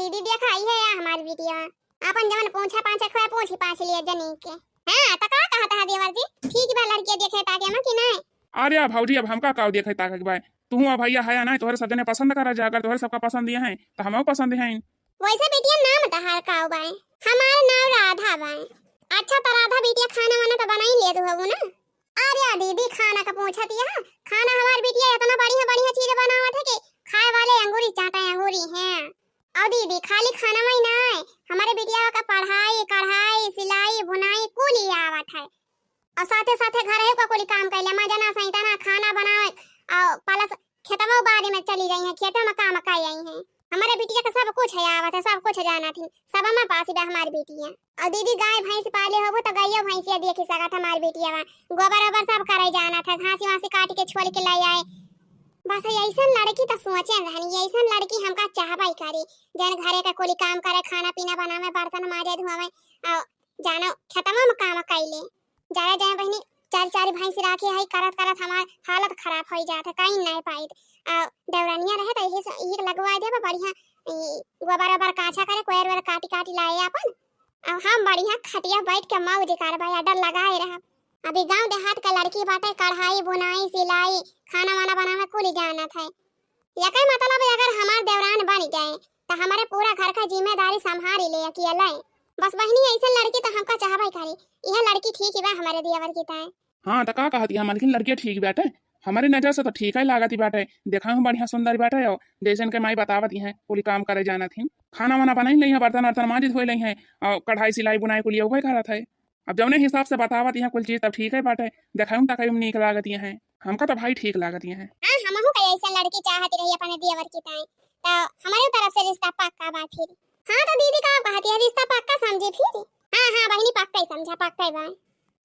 दीदी देखा ही है या हमारी वीडियो अपन जवन पूछा पांच खोया पूछ ही पांच लिए जनी के। हां त का कहता है देवर जी ठीक बा लड़की देखे ताके हम कि नहीं। अरे भाऊजी अब हमका का देखे ताकत बा तू भैया है ना तोहरे सब जने पसंद करा जा अगर तोहरे सबका पसंद दिए हैं तो हमहू पसंद हैं। वैसे बेटिया नाम तहार का बाए हमार नाम राधा बाए। अच्छा त राधा बेटिया खाना वाना तो बना ही ले दो ना। अरे दीदी खाना का पूछत या खाना हमार बेटिया इतना बढ़िया बढ़िया चीज बनावत है कि खाए वाले अंगूरी चाटे अंगूरी हैं। और दीदी खाली खाना में ही ना है हमारे बेटिया का पढ़ाई कढ़ाई सिलाई बुनाई कुल ही आवत है और साथे साथे घर है कोई काम कैले मजा ना सही तना खाना बनावे और पालस खेतवा बाड़ी में चली गई है खेतों में काम कर आई है। हमारे बेटिया का सब कुछ है आवत है सब कुछ जाना थी सब हमारे पास ही हमारी बेटियां। और दीदी गाय भैंस पाले होबो तो गायो भैंसिया देख सकत हमारी बेटिया गोबर ओबर सब करे जाना था घास वास काट के छोड़ के लाई आए। बस ऐसन लड़की तो सोचे रहनी ऐसन लड़की हमका चाहबई करी जन घरे का कोई काम करे खाना पीना बनावे बर्तन माजे धोवे और जानो खेतवा में काम कैले जाए जाए बहनी चार चार भैंस राखे है करत करत हमार हालत खराब हो जात है कहीं नहीं पाई देवरानिया रहे तो यही लगवा दे बढ़िया गोबर ओबर काछा करे कोयर वर काटी काटी लाए अपन और हम बढ़िया खटिया बैठ के मौज करबा डर लगाए रहा। अभी गांव देहात का लड़की बाटे कढ़ाई बुनाई सिलाई खाना वाना बनावे कुल जाना था। यही मतलब अगर हमार देवरान बन जाए तो हमारे पूरा घर का जिम्मेदारी संभाल ले अकेला बस बहनी ऐसा लड़की तो हमका चाहबई करी यह लड़की ठीक ही बा हमारे दियावर की ताए। हाँ तो का कहती है मालकिन लड़की ठीक बाटे हमारी नजर से तो ठीक ही लागत बाटे देखा हूँ बढ़िया सुंदर बाटे और जैसे के माई बतावत है कुल काम करे जाना थी खाना वाना बना ही है बर्तन वर्तन माजिद हो है और कढ़ाई सिलाई बुनाई कुल वही करत है। अब जौने हिसाब से बतावत है कुल चीज तब ठीक है बाटे देखा हूँ तक निक लागत है हमका तो भाई ठीक लागत है। हां हमहु कई ऐसा लड़की चाहती रही अपने दियावर की ताए तो हमारी तरफ से रिश्ता पक्का बा फिर। हां तो दीदी का कहती है रिश्ता पक्का समझे फिर। हां बहनी पक्का ही समझा पक्का ही बा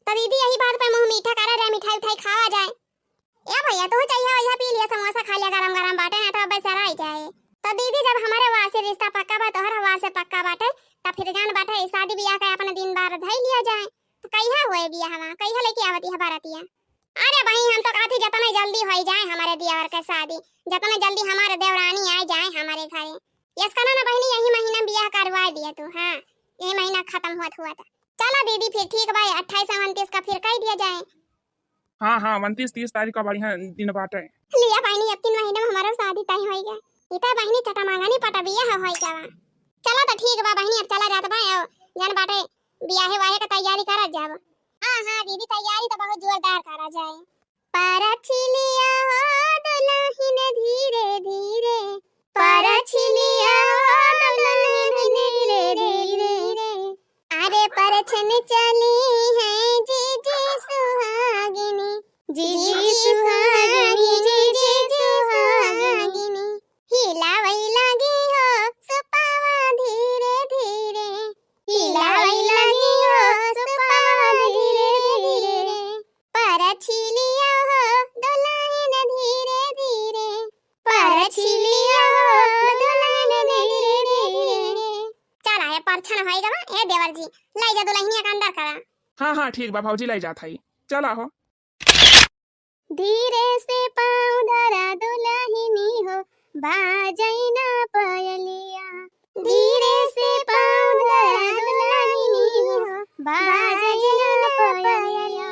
तो दीदी यही बात पे मुंह मीठा करा जाए मिठाई उठाई खावा जाए। ए भैया तू चाहिए वही पी लिया समोसा खा लिया गरम गरम बाटे ना तो बस सराई जाए। तो दीदी जब हमारे वहां से रिश्ता पक्का बा तोहर वहां से पक्का बाटे तब फिर जान बाटे शादी ब्याह का अपने दिन बार धई लिया जाए तो कहिया होए बियाह हवा कहिया लेके आवती है बारातिया। अरे भाई हम तो कहती जितना जल्दी हो जाए हमारे दियावर का शादी जितना जल्दी हमारे देवरानी आ जाए हमारे घरे यस करना ना बहनी यही महीना ब्याह करवा दिया तू। हां यही महीना खत्म हुआ था चलो दीदी फिर ठीक भाई 28 29 का फिर कह दिया जाए। हाँ 29-30 तारीख का बढ़िया दिन बाटे लिया बहनी अब 3 महीने में हमारा शादी तय हो गया इता बहनी चटा मांगा नहीं पटा बियाह हो जावा। चलो तो ठीक बा बहनी अब चला जात बा जन बाटे बियाह वाहे का तैयारी करा जाब। हां दीदी तैयारी तो बहुत जोरदार करा जाए। परछिलिया हो दुल्हन धीरे धीरे परछिलिया हो दुल्हन धीरे धीरे अरे परछन चली है जी सुहागिनी जी सुहागिनी जी सुहागिनी हिलावई लगी हो सुपावा धीरे धीरे हिलावई लगी हो सुपावा धीरे धीरे परछिलिया हो दुल्हन धीरे धीरे परछिलिया हो दुल्हन धीरे धीरे। चला है परछन होई गवा ए देवर जी लाई जा दुल्हनिया का अंदर करा। हाँ ठीक बा भाऊजी लाई जात है चला हो। धीरे से पाँव धरा दुल्हनी हो बाजैना पायलिया धीरे से पाँव धरा दुल्हनी हो बाजैना पायलिया।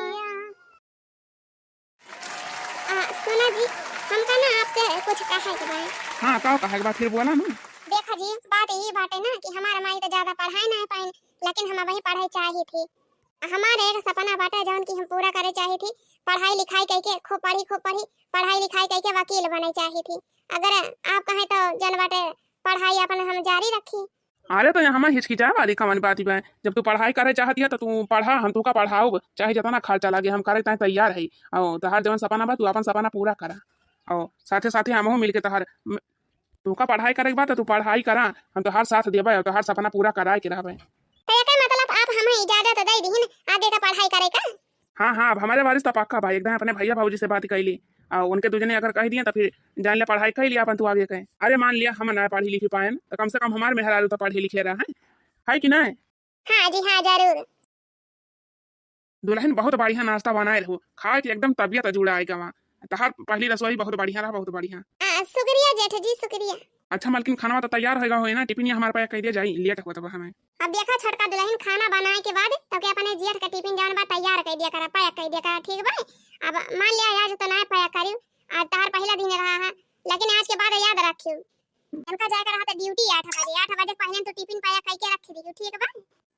सुना जी हमका ना आपसे कुछ कहे के बा। हाँ का कहे के बा फिर बोला ना। देखा जी बात यही बात है ना कि हमारा माई तो ज्यादा पढ़ाई नहीं पाई लेकिन हम वही पढ़ाई चाहिए थी हमारे एक सपना बाटा जौन की हम पूरा करे चाहिए थी पढ़ाई लिखाई करके खूब पढ़ी पढ़ाई लिखाई करके वकील बने चाहिए थी। अगर आप कहें तो जन बाटे पढ़ाई अपन हम जारी रखी। अरे तो यहाँ हिचकिचा वाली कमन बात बा जब तू पढ़ाई करे चाहती है तो तू पढ़ा हम तू का पढ़ाओ चाहे जितना खर्चा लगे हम करे तैयार है और तहार जवन सपना बा तू अपन सपना पूरा करा और साथे साथे हमहू मिलके तहार तू का पढ़ाई करे के बाद तू पढ़ाई करा हम तोहार साथ देबे और तोहार सपना पूरा कराए के रहबे। तो ये मतलब आप हमें इजाजत दे दीहिन आगे का पढ़ाई करे का। हाँ अब हमारे बारिश तो पक्का भाई एकदम अपने भैया भाजी से बात कैली और उनके दूजने अगर कह दिए तो फिर जान ले पढ़ाई कर लिया अपन तू आगे कहे। अरे मान लिया हम ना पढ़ी लिखी पाए तो कम से कम हमारे मेहरारू तो पढ़ी लिखे रहा है कि नहीं। हाँ जी हाँ जरूर। दुल्हन बहुत बढ़िया नाश्ता बनाए रहो खाए के एकदम तबियत जुड़ा आएगा वहाँ तहार पहली रसोई बहुत बढ़िया रहा बहुत बढ़िया। शुक्रिया जेठ जी शुक्रिया। अच्छा मालकिन खाना तो तैयार होगा हो ना, टिफिन हमारे पास कह दिया जाए लेट हो तब हमें। अब देखा छोटका दुल्हन खाना बनाए के बाद तब के अपने जेठ का टिफिन जान बा तैयार कर दिया करा, पैक कर दिया करा, ठीक बा। अब मान लिया आज तो ना पैक करियो, आज तार पहला दिन रहा है, लेकिन आज के बाद याद रखियो उनका जाकर रहा था ड्यूटी 8 बजे पहले तो टिफिन पैक करके रख दियो, ठीक बा।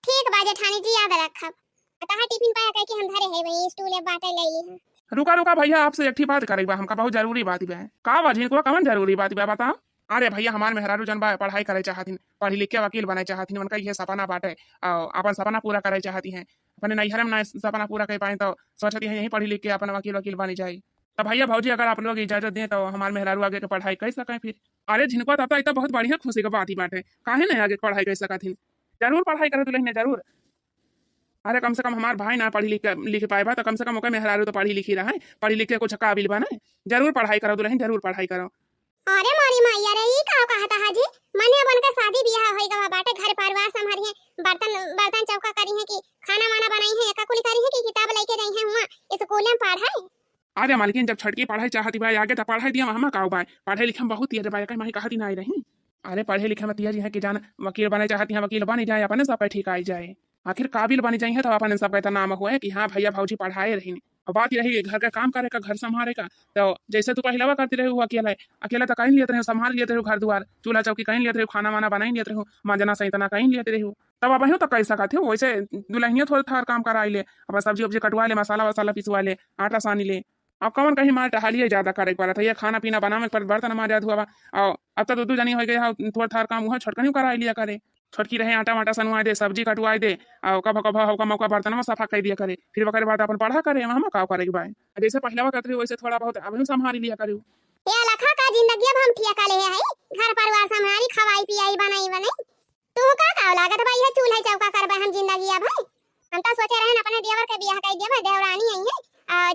ठीक बा जेठानी जी, याद रखब। ताहा टिफिन पैक करके हम धरे है वही स्टूल बाटे ले ली है। रुका रुका भैया, आपसे एक बात करेगा हमका, बहुत जरूरी बात है। का बाजी को कौन जरूरी बात है बता। अरे भैया हमारे मेहरारू जन बा पढ़ाई करे चाहती, पढ़ी लिख के वकील बने चाहती, उनका ये सपना बाटे, अपन सपना पूरा करे चाहती हैं। अपने नैहर में ना सपना पूरा कर पाए तो सोचती है यही पढ़ी लिख के अपन वकील बनी जाए। तो भैया भौजी अगर आप लोग इजाजत दें तो हमारे मेहरारू आगे के पढ़ाई कर सकें फिर। अरे झिनको तब तक बहुत बढ़िया खुशी का बात ही बाटे, काहे नहीं आगे पढ़ाई कर सकती, जरूर पढ़ाई करे दुल्हन जरूर। अरे कम से कम हमारे भाई ना पढ़ी लिख पाए तो कम से कम ओके मेहरारू तो पढ़ी लिखी रहा है, पढ़ी लिख के कुछ काबिल बने, जरूर पढ़ाई करो दुल्हन, जरूर पढ़ाई करो। अरे मारी मैया रे, ई का कहता हाजी, मने बनकर शादी ब्याह होई गवा बाटे, घर परिवार संभारी है, बर्तन चौका करी है कि खाना वाना बनाई है, एका कुली करी है कि किताब लेके रही है हुआ स्कूल में पढ़ाई। अरे मालकिन जब छटकी पढ़ाई चाहती भाई आगे तो पढ़ाई दिया हम का भाई, पढ़े लिखे में बहुत तेज भाई, कहीं कहती ना आई रही। अरे पढ़े लिखे में तेज है कि जान वकील बने चाहती है, वकील बन जाए अपने सब ठीक आई जाए, आखिर काबिल बनी जाए तो अपने सब का नाम हुआ है कि हाँ भैया भौजी पढ़ाए रही। और बात रही घर का काम करे का, घर संभाले का, तो जैसे तू पहले करती रही अकेला अकेला तो कहीं लेते रहे, संभाल लेते रहो घर द्वार, चूल्हा चौकी कहीं लेते रहो, खाना वाना बना लेते रहो, मांजना सहितना कहीं लेते रहो, तब अब तो कह सका थे। वैसे दुल्हनिया थोड़ा थार काम करा ले, अब सब्जी उब्जी कटवा ले, मसाला वसाला पिसवा ले, आटा सानी ले। अब कौन कहीं मार टहालिए ज्यादा करे पड़ा था, ये खाना पीना बनावे पर बर्तन मार हुआ। और अब तो दो जनी हो गया, थोड़ा थार काम हुआ छोटकनी करा लिया करे, छोटकी रहे आटा वाटा सनवा दे, सब्जी कटवा दे, और कभ कभ हल्का मौका बर्तन में सफा कर दिया करे, फिर वकर बाद अपन पढ़ा करे, हम का करे भाई, जैसे पहले करते रहे वैसे थोड़ा बहुत अब संभाल लिया करे। ये लखा का जिंदगी अब हम ठिया ले है, घर परिवार संभाली, खवाई पियाई बनाई तू का लागत भाई है, चूल्हा चौका करबे हम जिंदगी अब है। हम तो सोचे रहे अपने देवर के ब्याह कर देबे, देवरानी आई है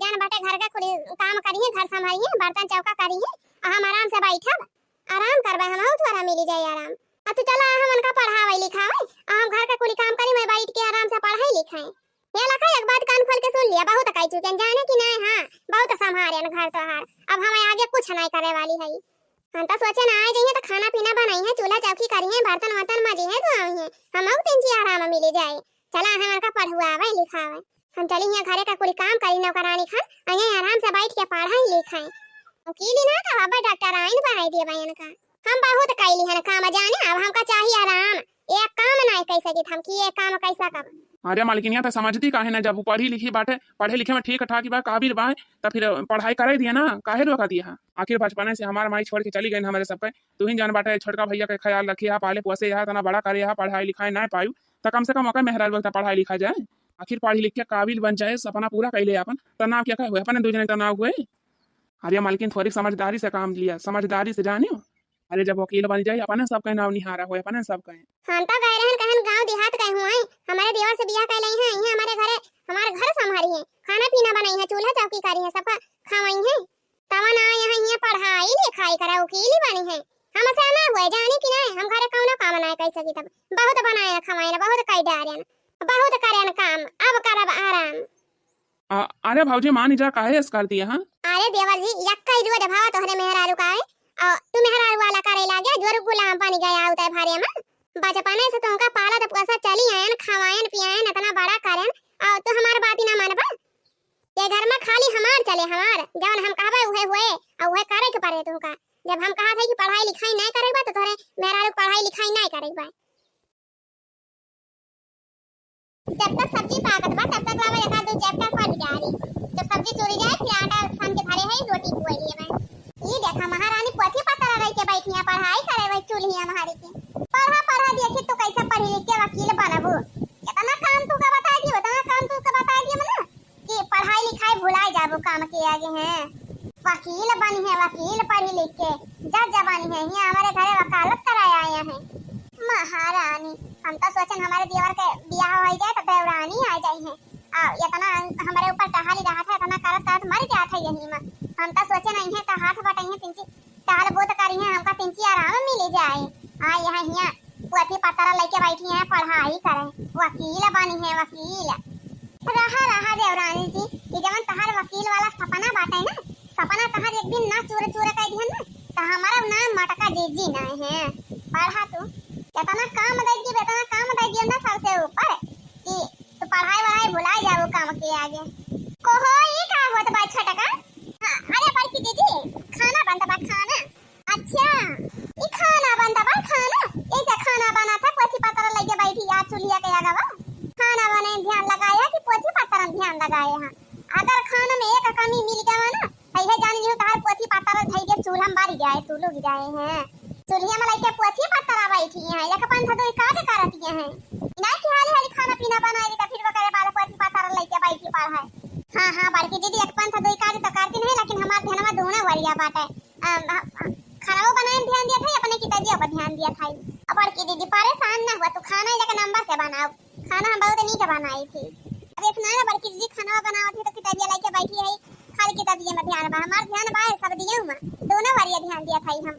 जान बाटे घर का खुली काम करी है, घर संभाली है, बर्तन चौका करी है, हम आराम से बैठब आराम करबे, हम थोड़ा मिली जाए आराम। अब तो चला हम उनका पढ़ावे लिखावे, हम घर का कुली काम करी, मैं बैठ के आराम से पढ़ाई लिखाए। ये लखा एक बात कान खोल के सुन लिया, बहुत कह चुके जाने कि नहीं, हां बहुत संभारे घर तोहार, अब हमें आगे कुछ नहीं करे वाली है। हम तो सोचे ना आ जाइए तो खाना पीना बनाई है, चूल्हा चौकी करी है, बर्तन वर्तन मजे है, तो आई है हम तीन आराम मिल जाए। चला हम उनका पढ़ुआवे लिखावे, हम चली है घरे का कुली काम करी, नौकरानी खान आई आराम से बैठ के पढ़ाई लिखाए। वकील ना था बाबा डॉक्टर आइन पढ़ाई दिए बहन का, हम बहुत कैली है काम जाने, अब हमका चाहिए आराम, एक काम नहीं कैसे कि हम कि एक काम कैसा कर। अरे मालकिनिया तो समझती काहे ना, जब वो पढ़ी लिखी बाटे, पढ़े लिखे में ठीक ठाक बा, काबिल बा, तो फिर पढ़ाई करे दिया ना, काहे रोका दिया। आखिर बचपने से हमारे माई छोड़ के चली गई हमारे सबके, तू ही जान बाटे, छोटका भैया का ख्याल रखिए, पाले पोसे यहाँ तना बड़ा करे, पढ़ाई लिखाई ना पायू तो कम से कम मौका मेहराज वक्त पढ़ाई लिखा जाए, आखिर पढ़ी लिख के काबिल बन जाए, सपना पूरा कर ले अपन, तनाव क्या हुए अपने दूसरे तनाव हुए। अरे मालकिन थोड़ी समझदारी से काम लिया, समझदारी से जानियो, अरे जब वकील बन जाए अपने सब का नाम निहारा हो, अपने सब का। हम तो गए रहन कहन गांव देहात गए हुए हैं, हमारे देवर से बियाह कर लई है, यहां हमारे घर संभारी है, खाना पीना बनाई है, चूल्हा चौकी करी है, सबका खवाई है, तवा ना यहां पढ़ाई लिखाई करा, वकील ही बनी है। हम से ना हुए जाने कि नहीं, हम घरे कौनो काम ना कर सकी, तब बहुत बनाए ना खवाई ना, बहुत कई डारे बहुत करे काम, अब करब आराम। अरे भौजी मान जा काहे कर दिया। हां अरे देवर जी यक्का रोज भावा तोहरे मेहरारू का है, तू मेहरारू वाला करे लागे, जोर गुलाम बन गया उतर भारे में, बचपने से तुमका पाला तो पैसा चली आयन, खवायन पियायन, इतना बड़ा करन, और तू हमार बात ही ना मानबा। ये घर में खाली हमार चले, हमार जवन हम कहबे उहे हुए और उहे करे के पड़े तुमका। जब हम कहा थे कि पढ़ाई लिखाई नहीं करेबा तो तोरे मेहरारू पढ़ाई लिखाई नहीं करेबा। जब तक सब्जी पाकत बा तब तक लावा एका दो चैप्टर पढ़ जारी, जब सब्जी चोरी जाए फिर आटा सान के भरे है, रोटी पुए लिए मैं। ये देखा महारानी पोथी पत्रा रह के बैठिया पढ़ाई करे वही चूल्हिया महारी की, पढ़ा देखी तो कैसे पढ़ी लिख के वकील बनबू। इतना काम तू का बता दियो, इतना काम तू का बता दियो मना कि पढ़ाई लिखाई भुला जाबू काम के आगे हैं। वकील बनी है, वकील पढ़ी लिख के जज बनी है, यहाँ हमारे घरे वकालत कराए आए हैं महारानी। हम तो सोचन हमारे देवर के ब्याह हो जाए तो देवरानी आ जाई है, इतना हमारे ऊपर टहाली रहा था, इतना करत मर गया था यही में। हम तो सोचे नहीं है तो हाथ बटाई है, तिंची टहल बोत करी है, हमका तिंची आराम मिल जाए। यहाँ पोथी पत्रा लेके बैठी है, पढ़ाई करे, वकील बनी है, वकील रहा देवरानी जी। ये जवन तहार वकील वाला सपना बाटे ना, सपना तहार एक दिन ना चूर चूर कर दिहन ना, तो हमारा नाम मटका जीजी नहीं है। पढ़ा तू कितना काम दे दी, इतना काम दे दियो ना सबसे ऊपर कि तू पढ़ाई वढ़ाई भुला जाओ काम के आगे। कोहो ये का होत बा छटका? हां अरे बड़की दीदी खाना बनता बा खाना। अच्छा ये खाना बनता बा खाना, ऐसा खाना बना था पोथी पत्र लेके बैठी आ चुलिया के आगे बा। खाना बने ध्यान लगाया कि पोथी पत्र ध्यान लगाए हां। अगर खाना में एक कमी मिल गया ना है जान लियो तार पोथी पत्र धई के चूल्हा में बारी जाए सुलग जाए हैं। चूल्हा में लेके पोथी पत्र बैठी हैं एक पंथ तो काज करती हैं ना कि हाली खाना पीना बनाई तो फिर वो करे वाला पोथी पत्र लेके बैठी पढ़ाए। हां हां बड़की दीदी एक पंथ तो काज तो करती नहीं, लेकिन हमार ध्यान में दोनों वरिया बाटे। खाना बनाए ध्यान दिया था, अपने किताबियों पर ध्यान दिया था। अब बड़की दीदी परेशान ना हुआ, तू खाना लेके नंबर से बनाओ। खाना हम बहुत नहीं के बनाई थी। अरे सुना ना बड़की दीदी खाना बनाओ थी तो किताबियां लेके बैठी है, खाली किताबियों में ध्यान बा। हमार ध्यान बा सब दिए में दोनों वरिया ध्यान दिया था हम।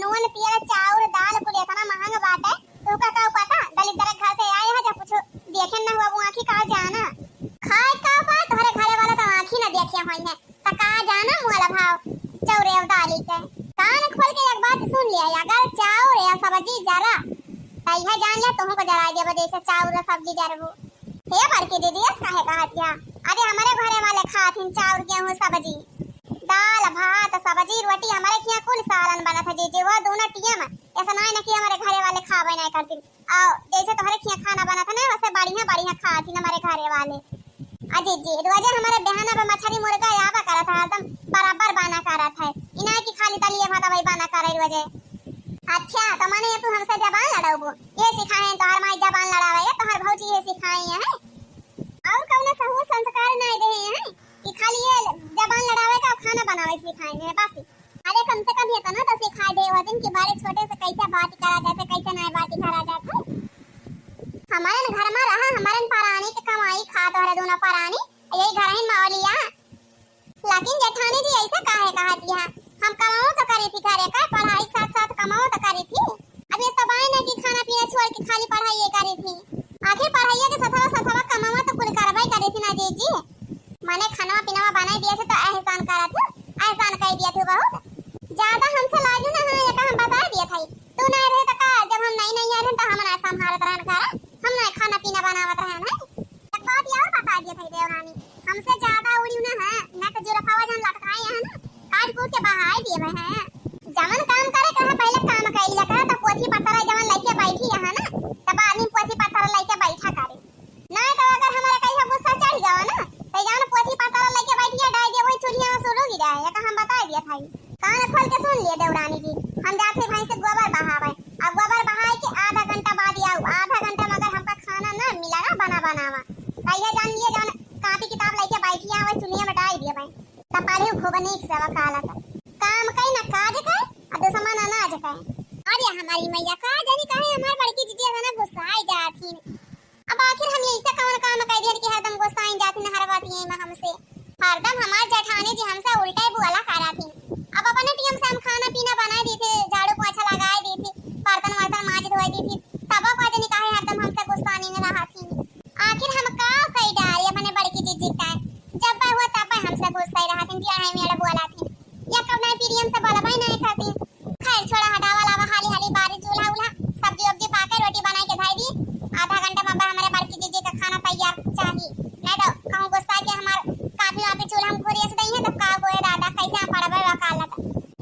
नून तेल चावल दाल कुल इतना महंगा बाटे, तू का पता दलित घर से आए है जब कुछ देखे ना हुआ वो आंखी का जाना खाए का बा तोहरे घरे वाला तो आंखी ना देखे होई है त का जाना मुआला भाव चौरे दाली के। कान खोल के एक बात सुन लिया, अगर चावल या सब्जी जरा तैया जान लिया तुमको जरा दे बजे से चावल सब्जी जरबो हे बड़की दीदी काहे कहत या? अरे हमारे घरे वाले खाथिन चावल गेहूं सब्जी दाल भात सब्जी रोटी, हमारे यहाँ कुल सालन बना था जी वो दोनों टिया में। ऐसा ना है कि हमारे घरे वाले खावे नहीं करती, और जैसे तुम्हारे यहाँ खाना बना था ना वैसे बढ़िया बढ़िया खाती हमारे घरे वाले। अजी जी रोजे हमारे बहना पे मछली मुर्गा यावा करा था, एकदम बराबर बना करा था, इना की खाली तलिए भात वही बना करे रोजे। अच्छा तो माने तू हमसे जबान लड़ाओ ये सिखाए तो हर माई जबान लड़ावे तो हर भौजी ये सिखाई है और कौन सहू संस्कार नहीं दे हैं कि खाली ये जबान लड़ावे का खाना बनावे सिखाएंगे बस। अरे कम से कम ये तो ना तो सिखा दे वो दिन के बारे छोटे से कैसे बात करा जाते कैसे नहीं बात करा जाते। हमारे घर में रहा हमारे परानी के कमाई खा तो हरे दोनों परानी यही घर ही मौलिया, लेकिन जेठानी जी ऐसा काहे कहा दिया हम कमाओ तो करी थी घरे का पढ़ाई साथ साथ कमाओ तो करी थी। अब ये तो बाय ना कि खाना पीना छोड़ के खाली पढ़ाई ये करी थी, आखिर पढ़ाई के सथवा कमावा तो कुल कार्रवाई करी थी ना जी। माने खाना पीना बनाई दिया थे तो एहसान करा था, एहसान कह दिया थे बहुत ज्यादा हमसे लाजू ना है, ये का हम बता दिया था। तू नहीं रहे तो का जब हम नहीं आ रहे तो हम ना संभालत रहन घर हम ना खाना पीना बनावत रहन है। एक बात और बता दिया था देवरानी हमसे ज्यादा उड़ी ना है ना तो जो रखावा जन लटकाए है ना काट कूट के बहाई दिए हैं। जमन काम करे कहा पहले काम कैलिया कहा तो पोथी पत्थर जमन लेके बैठी है ना तब आदमी पोथी पत्थर लेके बैठा करे ना तो अगर हमारे कहीं गुस्सा चढ़ गया ना तो जान पोथी पत्थर लेके बैठिए डाल दिए वही चुलिया में सुलोगी जाए ये हम बता दिया था। कान खोल के सुन लिए देवरानी जी हम जाते भाई से गोबर बहावे, अब गोबर बहाए के आधा घंटा बाद आओ, आधा घंटा में अगर हमका खाना ना मिला ना बनावा तो ये जान लिए जान कॉपी किताब लेके बैठी है वही चुलिया में डाल दिए भाई तब पढ़े खूब नीक से वकाला काम कई ना काज का और दो समान अनाज का। अरे हमारी मैया का जानी काहे हमार बड़की दीदी है ना गुस्साई जाती। अब आखिर हम यही से कौन काम कर दिया कि हरदम गुस्साई जाती ना हर बात ये में हमसे हरदम हमार जेठानी जी हमसे उल्टा ही बुआला करा थी। अब अपने टीम से हम खाना पीना बना दी थी, झाड़ू पोछा लगाए दी थी, बर्तन वर्तन मांज धोई दी थी, तब का जानी काहे हरदम हमसे गुस्सानी ने रहा थी। आखिर हम का कई डाली अपने बड़की दीदी का जब हुआ तब हमसे गुस्साई रहा थी बियाह में मेरा बुआला थी या कब नहीं पीरियम से बोला भाई नहीं खाती। खैर छोड़ा हटावा लावा हाली हाली बारी चूल्हा उल्हा सब्जी वब्जी पाके रोटी बनाई के धाई दी, आधा घंटा में हमारे बड़की दीदी का खाना तैयार चाहिए नहीं तो कहूं गुस्सा के हमार काफी वापी चूल्हा हम खोरिया से नहीं है तब का गोए दादा कैसे हम पड़बे वकालत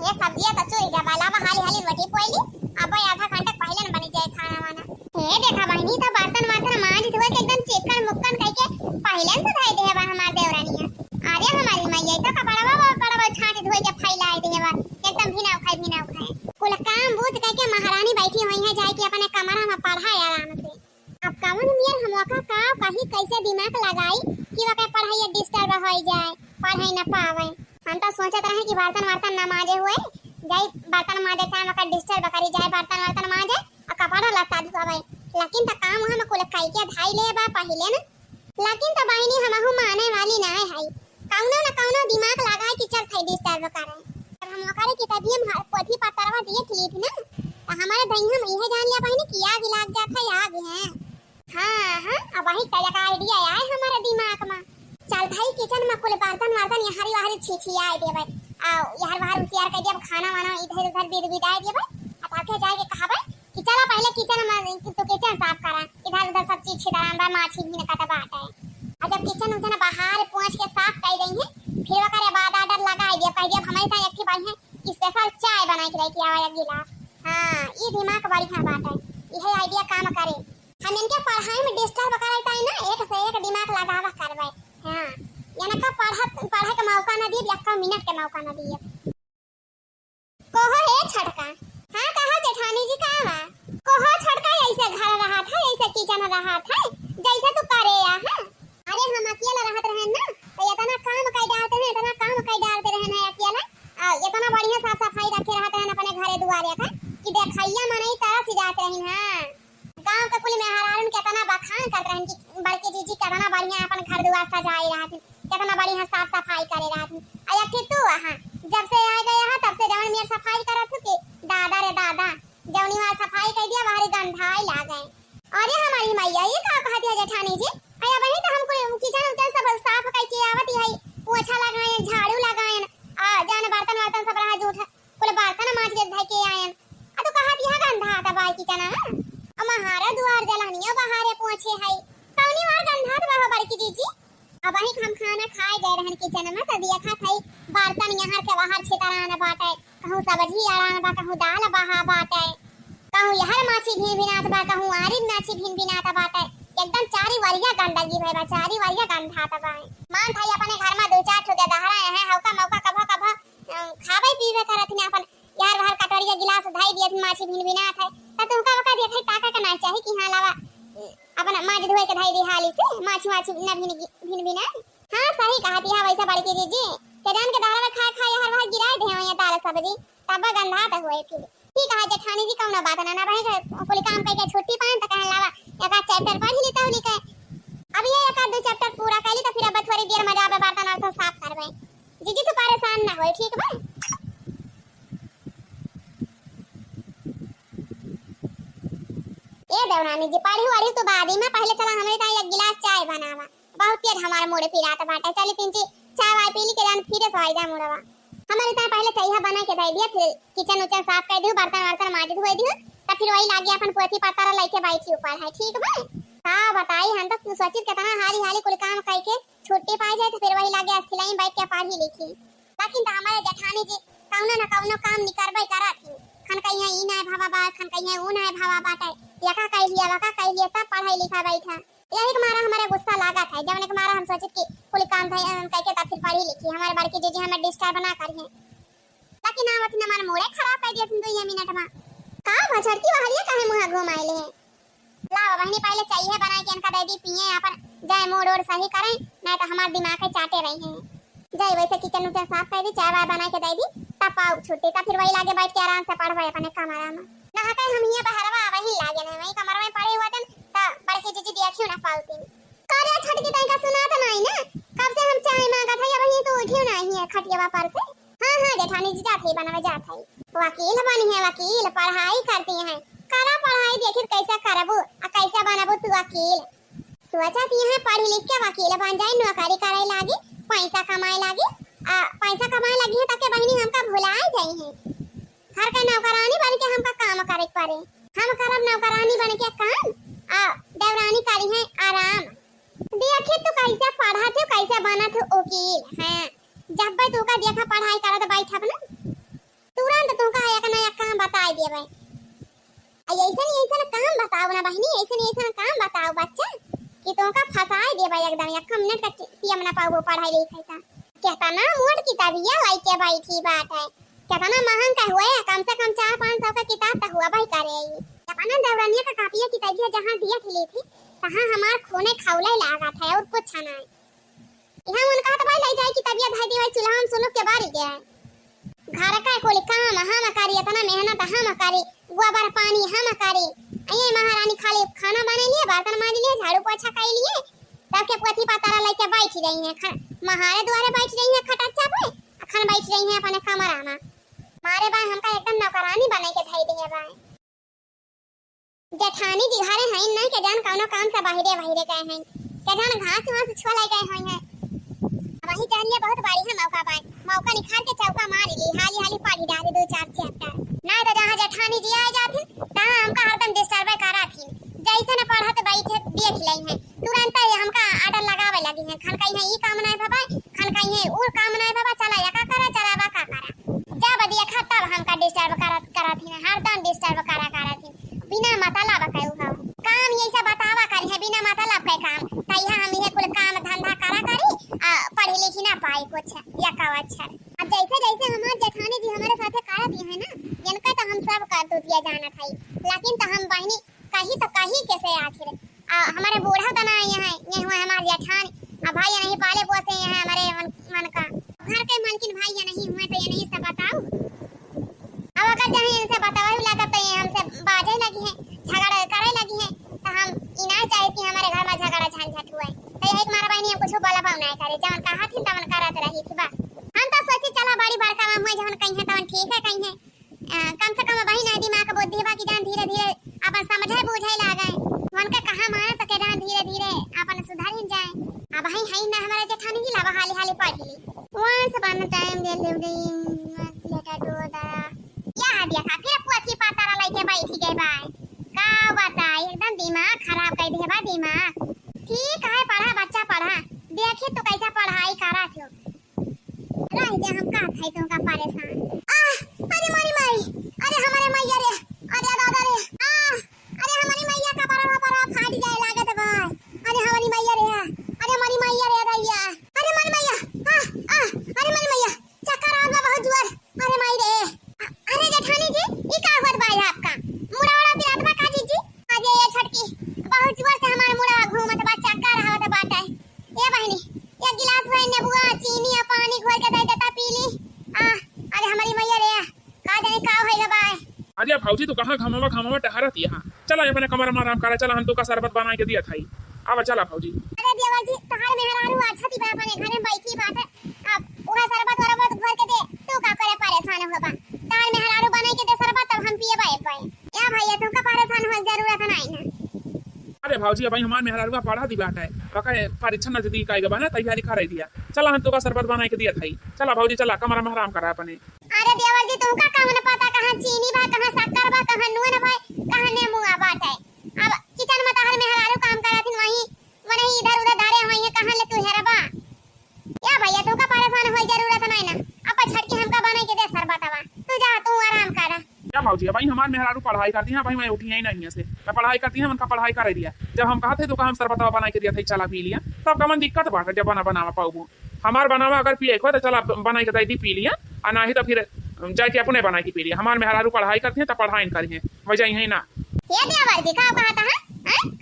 ये सब्जी तो चूई जा वाला हाली हाली रोटी पोईली अब आधा घंटा पहले न बनी जाए खाना वाना। हे देखा बहनी तो बर्तन वर्तन मांज धोए के एकदम चिकन मुक्कन कह के पहले से धाई दे बा हमार देवरानी। अरे हमारी मैया तो कपड़वा छांट धोए के फैलाए देवा एकदम भिनाव खाए कुल काम बूत कह के महारानी बैठी हुई है जाए के अपने कमरा में पढ़ाए आराम से। अब कौन मियां हम का कहीं कैसे दिमाग लगाई कि वके पढ़ाई डिस्टर्ब हो जाए पढ़ाई न पावे। हम तो सोचत रहे कि बर्तन वर्तन न माजे हुए जाई बर्तन माजे टाइम का डिस्टर्ब करी जाए बर्तन वर्तन माजे और कपड़ा लता धोवे, लेकिन त काम हम कुल कई के धाई ले बा पहले न। लेकिन त बहनी हमहु माने वाली ना है कौनो न कौनो दिमाग लगाए कि चल थई डिस्टर्ब करे जब हम करे कि तभी हम पोथी पत्तरवा दिए थी ना तो हमारे दही हम यह जान लिया बहनी कि आग लग जाता है आग है। हां अब वही तरह का आईडिया आए हमारे दिमाग में। चल भाई किचन में कुल बर्तन वर्तन हरी हरी छिछियाए देवे यार बाहर उसियार कह दिया खाना वाना इधर उधर बिदाई दिया भाई। अब आके जाके कहा भाई कि चला पहले किचन में तो किचन साफ करा, इधर उधर सब चीज छिड़ान बा, माछी भी न कटा बाटा है। और जब किचन उधर बाहर पहुंच के साफ कर रही है, फिर वो करे बाद आर्डर लगाई दिया, कह दिया हमारे साथ एक बाई है स्पेशल चाय बना के लेके आवा एक गिलास। हां ये दिमाग बढ़िया बात है, यही आइडिया काम करे। हम इनके पढ़ाई में डिस्टर्ब कराता है ना, एक से एक दिमाग लगावा करवाए। हां यानी का पढ़े का मौका ना दिए, 1 मिनट का मौका ना दिए। कोहो है छड़का। हां कहा जेठानी जी का बा कोहो छड़का ऐसे घर रहा था, ऐसे किचन रहा था जैसे तू करे या। हां अरे हम अकेला रहत रहे ना तो इतना काम कर डालते हैं, इतना काम कर डालते रहे ना अकेला, इतना बढ़िया साफ सफाई रखे रहते हैं अपने घरे दुआरे का कि देखैया मनई तरह से जाते रही। हां गांव के कुल में हरारन कितना बखान करत रहन कि बड़के जीजी कितना बढ़िया अपन घर दुआर सजाए रहत, कितना बढ़िया साफ सफाई करे रहत। आया फिर तू हां जब से आ गया है तब से जवन मेर सफाई करत कि दादा रे दादा जवनी वाला सफाई कर दिया बाहरी गंधाई ला गए। अरे हमारी मैया ये का कहती है जेठानी जी, आया वही तो हमको किचन उचन सब साफ करके आवत है, पोछा लगाए, झाड़ू लगाए, जाने बर्तन वर्तन सब रहा जूठ कुल बर्तन मांज के धइ के आए। आ तो कहती है गंधा था बाई किचन में, अब महारा दुआर जलानिया बाहरे पहुंचे है कौनी वार गंधा तो बाबा बड़की जीजी। अब वही हम खाना खाए गए रहन किचन में तो देखा था बर्तन यहाँ के बाहर छितराना बाटे, कहूँ सब्जी आरान बा, कहूँ दाल बहा बाटे, कहूँ यहर माछी भिन भिनात बा, कहूँ आरिद माछी भिन भिनात बाटे। एकदम चारी वारिया गंदगी भई बा, चारी वारिया गंधा त बा। मान था अपने घर में 2-4 ठो दे दहरा है, हौका मौका कभा कभा खावे पीवे करत ने अपन यार बाहर कटोरिया गिलास धई दियत माछी भिन भिनात है त तुमका वका देखै ताका के ना चाहे कि हां लावा अपन माज धोए के धई दी हाली से माछी न भिन भिना। हां सही कहती है वैसा बड़की जीजी तेरन के दाल में खा खा हर बार गिराए दे ये दाल सब्जी तब गंधा त होए। फिर ठीक है जेठानी जी कौन बात ना भाई कोई काम करके छुट्टी पान त कहे लावा एक चैप्टर पढ़ ली तो लिखे, अब ये एक 2 चैप्टर पूरा कर ली तो फिर अब थोड़ी देर में जाबे बर्तन और साफ करबे। जीजी तू परेशान ना होए ठीक बा। ए देवरानी जी पढ़ी वढ़ी तो बाद में पहले चला हमें ता एक गिलास चाय बनावा, बहुत तेज हमारे मोड़े पिरात बाटे। चली 3 चाय वाय पी ली के जान फिर से आई जा मुड़वा हमारे ता पहले चाय बना के दे दिया, फिर किचन उचन साफ कर दियो, बर्तन वर्तन माज धोए दियो, तब फिर वही लागे अपन पोथी पत्रा लेके बैठी ऊपर है ठीक बा। हां बताई हम तो सोची कितना हाली हाली कुल काम करके छुट्टी पा जाए तो फिर वही लागे अस्थिलाई बैठ के पढ़ी लिखी, लेकिन तो हमारे जेठानी जी कौनो न कौनो काम निकरबे करत ही। खन कहिया ई ना भावा बा, खन कहिया ऊ ना भावा बाटे, यका कह लिया वका कह लिया तब पढ़ाई लिखा बैठा। यही के मारा हमारे गुस्सा लागा था, जब ने के मारा हम सोचे कि कुल काम था करके तब फिर पढ़ी लिखी। हमारे बड़की जीजी हमें डिस्टर्ब ना करिए, लेकिन आवत ने हमारे मोड़े खराब कर दिया तुम 2 मिनट में। का भछड़की वालिया काहे मुंह घुमाइले है, लाओ बहनी पहले चाहिए बना के इनका दे दी पिए अपन जाए मोड़ और सही करें, नहीं तो हमारे दिमाग में चाटे रही हैं। जाए वैसे किचन उचन साफ कर दी, चाय वाय बना के दे दी, तब पाओ छुट्टी तब फिर वही लागे बैठ के आराम से पढ़वे अपने कमरा में। ना के हम ये बहरवा वही लागे ना वही कमरा में पड़े हुए थे त बड़की जीजी देखियो ना पालती कार्य छटकी तई का सुना तो नहीं ना, कब से हम चाय मांगा था या वही तो उठियो नहीं है खटिया पर से। हां हां जेठानी जी जाती बनावे जात है, वकील बनी है, वकील पढ़ाई करती हैं, करा पढ़ाई देखिर कैसे करबो आ कैसे बनबो तू वकील। सोचत है पढ़ी लिख के वकील बन जाए, नौकरी करे लागी, पैसा कमाए लागी, पैसा कमाए लगी है ताकि बहनी हमका भुलाए जाई है। घर का नौकरानी बन के हमका काम करे पड़े, हम करब नौकरानी बन के काम, देवरानी करी है आराम। देखिए तू कैसे पढ़ा थे कैसे बना थे वकील। हां जब भाई तू का देखा पढ़ाई करत बैठब ना तुरंत तू का एक नया काम बता देबे। ऐसा काम बताओ ना बहनी, ऐसा काम बताओ बच्चा कि तुमका फसाए देबे एकदम 1 मिनट का टीएम ना पाओ पढ़ाई लिखाई का। कितना मोट किताबिया लेके बैठी बात है, कितना महंगा का हुआ है, कम से कम 4-500 का किताब तो हुआ भाई करे। अपना देवरानिया का कापिया किताबिया जहां दिया थी थी तहां हमार खोने खौले लगा था और कुछ ना यहां उनका तो भाई ले जाए किताबिया धाई दी भाई चूल्हा हम सुनो के बारी गया घर का कोई काम हम करी, इतना मेहनत हम करी, गोबर पानी हम करी, ये महारानी खाली खाना बना लिए, बर्तन मांज लिए, झाड़ू पोछा कर लिए, तब के पोथी पतारा लेके बैठ रही है, महारे द्वारे बैठ रही है खटच्चा पे, अखन बैठ रही है अपने कमरा में। मारे भाई हमका एकदम नौकरानी बने के धई दिए भाई। जेठानी जी घरे हैं नहीं के जान कौनो काम से बाहरे बाहरे गए हैं, के जान घास वास छोले गए हैं। अब वही जानिए बहुत बड़ी है मौका बाय मौका निकाल के चौका मार ली हाली हाली पानी डाले 2-4 चैप्टर ना तो जहां जेठानी जी आ जाती तहां हमका हरदम डिस्टर्ब करा थी जैसे न पढ़त बैठे देख लई है तुरंत ही हमका आर्डर लगावे लगी है खन कहीं है ई काम नहीं बाबा खन कहीं है और काम नहीं बाबा चला या का करा चला बा का करा जब देखा तब हमका डिस्टर्ब करा थी हरदम डिस्टर्ब करा थी बिना मतलब का काम ये सब बतावा करी है बिना मतलब के काम तैया हम ये कुल काम धंधा करा करी पढ़ी लिखी ना पाई कुछ या का अच्छा अब जैसे जैसे हमारे जेठानी जी हमारे साथे करा दी है ना इनका तो हम सब कर दो दिया जाना था लेकिन तो हम बहनी कहीं कैसे आखिर हमारे बूढ़ा तना ये हुआ हमारे जेठानी अब भाई नहीं पाले पोसे हैं हमारे मन का घर के मालकिन भाई या नहीं हुए तो ये नहीं सब बताओ अब अगर जहाँ इनसे बतावा लगा तो ये हमसे बाजे लगी है झगड़ा करे लगी है तो हम इना चाहे कि हमारे घर में झगड़ा झंझट हुआ तो यही मारा बहनी हम कुछ बोला पाऊ नहीं करे जवन कहा थी तवन करत रही थी बस हम तो सोची चला बड़ी बड़का में हुए जवन कहीं है तवन ठीक है कहीं है कम से कम वही ना दिमाग बुद्धि बा की जान धीरे धीरे अपन समझे बुझे लागे वन का कहा माना तो के धीरे धीरे अपन सुधर ही जाए अब वही है ना हमारे जेठानी जी लावा हाली हाली पढ़ ली वंस अपन टाइम दे ले लेटा दो दा या दिया था फिर पुआची पातारा लेके बैठी गई बाय का बताई एकदम दिमाग खराब कर दिया बा दिमाग ठीक है पढ़ा बच्चा पढ़ा देखिए तो कैसा पढ़ाई करा थो रह जा हम का थे तुमका परेशान अरे मारी माई अरे हमारे मैया रे अरे दादा रे अरे हमारी मैया का परा फाट जाए लागत भाई अरे हमारी मैया रे अरे हमारी मैया रे दैया अरे हमारी मैया अरे हमारी मैया चक्कर आ गया बहुत जोर अरे माई रे अरे जेठानी जी ये का हुआ भाई आपका मुड़ावड़ा पिरात बा का जी आज ये छटकी बहुत जोर से हमारे मुड़ा घूमत बा चक्कर आवत बाटे ए बहनी एक गिलास में नींबू चीनी और पानी घोल के दे देता पी ली अरे हमारी मैया रे का जाने का होइला बाय अरे भाऊजी तो कहाँ घामावा टहरत यहाँ चला अपने कमर में आराम करा चला हम तो का शरबत बना के दिया था अब चला भाऊजी अरे देवर जी तहार मेहरारू अच्छा थी अपने घर में बैठी बात है अब ओहा शरबत वरबत भर के दे तू का करे परेशान होबा तहार मेहरारू बनाई के दे शरबत तब हम पिए पाए या भैया तुमका परेशान हो जरूरत नहीं ना अरे भाऊजी अब हमारे मेहरारू पढ़ा दी बात है परीक्षा नजदीक आएगा बना तैयारी कर दिया चला हम तो का शरबत बना के दिया था चला भाऊजी चला कमरा में आराम करा अपने अरे देवर जी तुमका कहां न पता कहां चीनी बा कहां शक्कर बा कहां नून बा कहां नींबू बात है अब किचन में तहार मेहरारू काम करत वहीं मने इधर उधर धारे वहीं कहां ले तू हेरबा या भैया तुमका परेशान होई जरूरत नहीं ना अब छट के हमका बना के दे शरबतवा तू जा तू आराम कर क्या भाऊजी भाई हमारे मेहरारू पढ़ाई करती हैं भाई मैं उठी ही नहीं से मैं पढ़ाई करती है उनका पढ़ाई कर दिया जब हम कहा थे तो हम शरबतवा बना के दिया था चला पी लिया तब कमन दिक्कत बात जब बनावा पाऊ हमार बनावा अगर पिए को तो चला बना के दी पी लिया और ना ही तो फिर जाके अपने बना के पी लिया हमारे मेहरारू पढ़ाई करती हैं तो पढ़ाई करी है वजह यही ना ये देवर जी का कहता है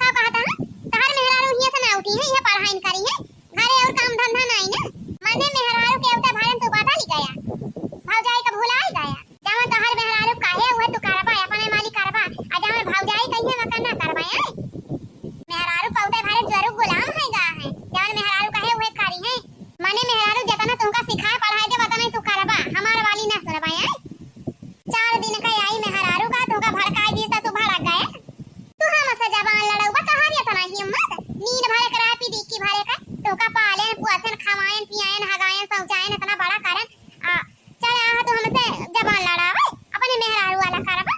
का कहता है तहार मेहरारू हिया से ना उठी है ये पढ़ाई करी है घरे और काम धंधा नहीं ना मने मेहरारू के उते भारन तो बाता नहीं गया भौजाई का भुला ही गया जहां तहार मेहरारू काहे हुए तो करबा अपने मालिक करबा आ जहां भौजाई कहिए मका ना करबा मेहरारू पौधे भारत जरूर गुलाम है गा है जहां मेहरारू काहे हुए करी है मने मेहरारू जतना तुमका सिखाए पढ़ाई दे बता नहीं तू करबा हमार वाली ना सुनबा 4 दिन का आई मेहरारू का तुमका भड़काई दी तू भड़क गए तू हमसे जबान लड़ौबा तहार ये तना हिम्मत नींद भरे करा पी दी की भरे का तुमका पालेन पुआसन खवाएन पियाएन हगाएन शौचाएन इतना बड़ा कारण चल आ तू हमसे जबान लड़ावे अपने मेहरारू वाला करबा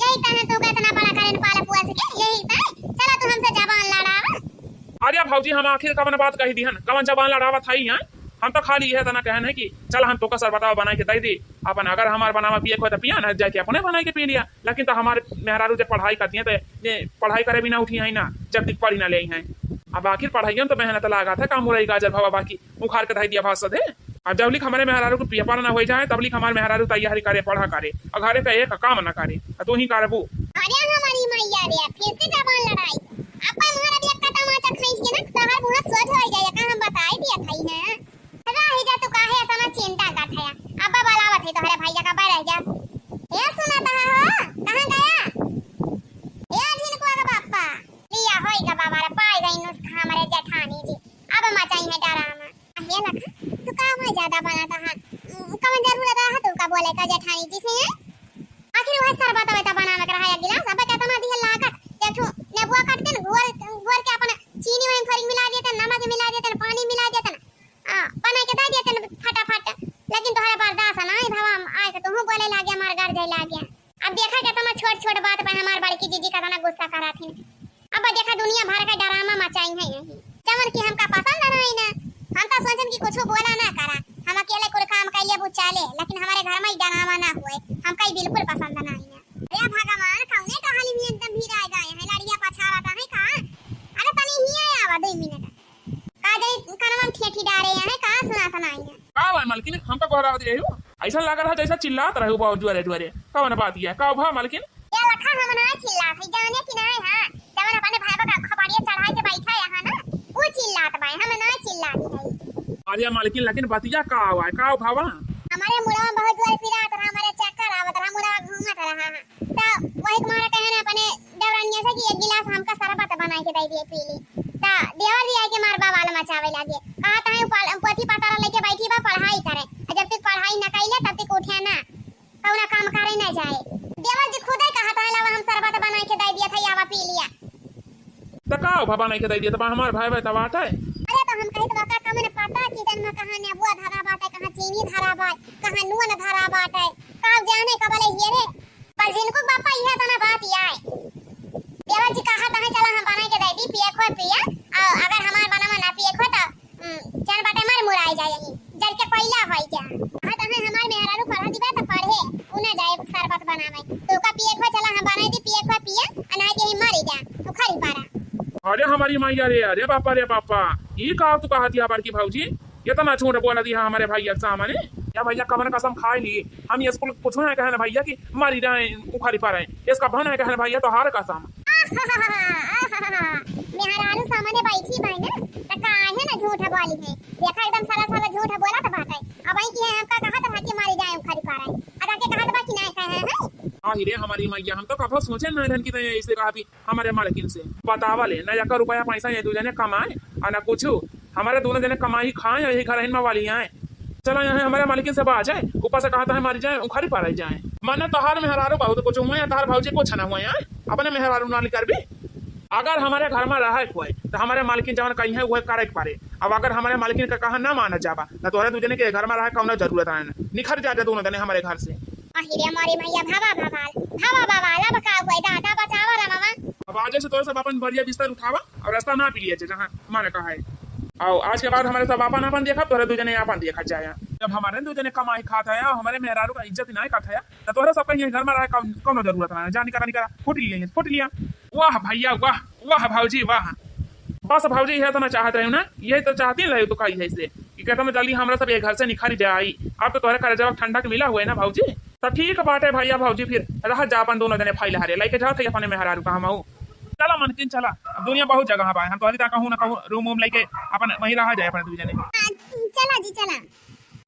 यही तने तू का इतना बड़ा कारण पाले पुआस के यही तने चला तू हमसे जबान लड़ावे अरे भाऊजी हम आखिर कवन बात कही दी हन कवन जबान लड़ावा था यहाँ हम तो खाली यह तना कहन है कि चल हम तो का शरबतवा बना के दे दी अपन अगर हमार बनावा पिए को तो पिया ना जाके अपने बना के पी लिया लेकिन तो हमारे मेहरारू जब पढ़ाई करती हैं तो ये पढ़ाई करे भी ना उठी है ना जब तक पढ़ी ना ले हैं अब आखिर पढ़ाई तो मेहनत लगा था काम मुरई गाजर भवा बाकी उखाड़ के धाई दिया भाषा दे अब जब लिख हमारे मेहरारू को पिया पाना हो जाए तब लिख हमारे मेहरारू तैयारी करे पढ़ा करे और घरे का एक काम ना करे तू ही करबू अरे हमारी मैया रे फिर से जबान लड़ाई अपन हमारा भी एक टमाटर खींच के ना तहार मुंह स्वच्छ हो जाए का हम बताई दिया थई ना रह जा तू काहे इतना चिंता करत है अब्बा बुलावत है तोहरे भैया का रह जा ए सुना ता हो कहां गया ए जिन को का बापा लिया होई का बाबा रे पाई गई नुस्खा हमारे जेठानी जी अब मचाई है डरामा हे लखा तू का मैं ज्यादा बनाता है कौन जरूरत है तू का बोले का जेठानी जी से आखिर वह शरबत बनाना कर रहा है गिलास अब कहता ना दी लागत देखो करा थी। अब देखा दुनिया भर का ड्रामा मचाई है यही जमन की हमका पसंद नहीं ना। हम तो सोचन की कुछ बोला ना करा, हम अकेले कोई काम कइले वो चले, लेकिन हमारे घर में ही ड्रामा ना हुए, हमका ही बिल्कुल पसंद नहीं ना। अरे भगवान कौने कहानी में एकदम भीड़ आ गए है, लड़िया पछा रहा है का। अरे तनी ही आवा 2 मिनट का दे कनवा ठेठी डारे है का सुनाता नहीं है। का भाई मालकिन हम तो गोरा दे हो, ऐसा लग रहा जैसा चिल्लात रहे हो बहुत जोरे जोरे। कौन बात है का भा मालकिन? ये लखा हम ना चिल्ला है जाने की नहीं हां, जवन अपने भाई का खपाड़िया चढ़ाई के बैठा यहां ना वो चिल्लात भाई, हम ना चिल्लाती है। अरे मालकिन लेकिन बतिया का हुआ है का भावा? हमारे मुड़वा बहुत जोर फिरात रहा, हमारे चक्कर आवत रहा, मुड़वा घूमत रहा हां। तो वही तुम्हारा कहना अपने देवरानिया से कि एक गिलास हमका शरबत बना के दे दिए पी ली। ता देवर जी आके मार बाल मचावे लगे, कहा ता पोथी पतारा लेके बैठी बा पढ़ाई करे, जब तक पढ़ाई न कइले तब तक उठे ना कौना काम करे ना जाए। देवर जी खुद ही कहा था लावा हम शरबत बना के दे दिया था, यावा पी लिया। तो का भावा नहीं के दे दिया तो हमार भाई भाई तबाट है। अरे तो हम कहे तो का कमन पता कि जन में कहां नेबुआ धरा बाटे, कहां चीनी धरा बाटे, कहां नून धरा बाटे, का जाने कबले ये रे पर जिनको बापा यह तना बात आए। देवर जी कहा था चला हम बना के दे दी पिए खो पिया, और अगर हमार बनावा ना पिए खो तो चल बाटे मार मुराई जाए यही जल के पहिला होई जा। कहा था हमार मेहरारू पढ़ा दिबा तो पढ़े उना जाए शरबत बनावे, तो का पिए खो चला हम बनाई दी पिए खो पिया अना के मरी जा तो खरी पारा। अरे हमारी मैया रे, अरे बापा ये का तू कहा दिया बार की भाऊजी, ये तो ना झूठ बोला दिया हमारे भैया सामने। या भैया कमन कसम खाई ली, हम ये स्कूल कुछ ना कहने भैया कि मारी रहे उखाड़ी पा रहे, इसका बहन है कहने भैया तो हार कसम। मेहरारू सामने बैठी भाई ना तो काहे ना झूठ बोली है, देखा एकदम सारा झूठ बोला तो बात है। अब आई की है हमका कहा था कि मारी जाए उखाड़ी पा रहे, अगर के कहा था कि नहीं कहे है। हाँ रे हमारी मैया, हम तो कभी सोचे ना धन की तो ऐसे कहा थी हमारे मालकिन से बतावा ले ना 1 रुपया पैसा ये 2 जने कमाए और ना कुछ हमारे दोनों जने कमाई खाए, यही घर हिन्मा वाली आए। चला यहाँ हमारे मालिकिन से बात जाए, ऊपर से कहा था मारी जाए उखाड़ी पा रही जाए। माना तोहार मेहरारू बहुत कुछ हुए, तोहार भाजी कुछ ना हुए अपने मेहरारू ना कर भी। अगर हमारे घर में रहा कोई तो हमारे मालकिन जवन कहीं है वह करे पारे। अब अगर हमारे मालकिन का कहा ना माना जावा ना तोहरे 2 जने के घर में रहा कौन जरूरत है, निखर जाते दोनों जने हमारे घर से। अहिरे हमारी मैया भावा ला बका हुआ दादा बचावा रे मामा। अब आज से तोरे सब अपन बढ़िया बिस्तर उठावा और रास्ता ना पी लिए जहां माने कहा है। और आज के बाद हमारे सब अपन देखा, तोरे 2 जने अपन देखा जाए। जब हमारे 2 जने कमाई खाता है हमारे मेहरारू का इज्जत नहीं करता है तो तोरे सब कहीं घर में रहा कौन जरूरत है, जानी करा फुट लिया। वाह भैया वाह, वाह भाजी वाह। बस भाजी यह तो मैं चाहत रही हूँ ना, यही तो चाहती रही तो कही है कि कहता मैं जल्दी हमारा सब एक घर से निखर जाई। अब तो तोहरे करे जब ठंडा के मिला हुआ है ना भाजी, तो ठीक बाटे भैया भाजी फिर रह जा अपन दोनों जने फाइल हारे लेके जाओ थे अपने मेहरारू का। हम चला मनकिन चला, अब दुनिया बहुत जगह पाए, हम तो अभी कहूँ ना कहूँ रूम लेके अपन वहीं रहा जाए अपने 2 जने। चला जी चला।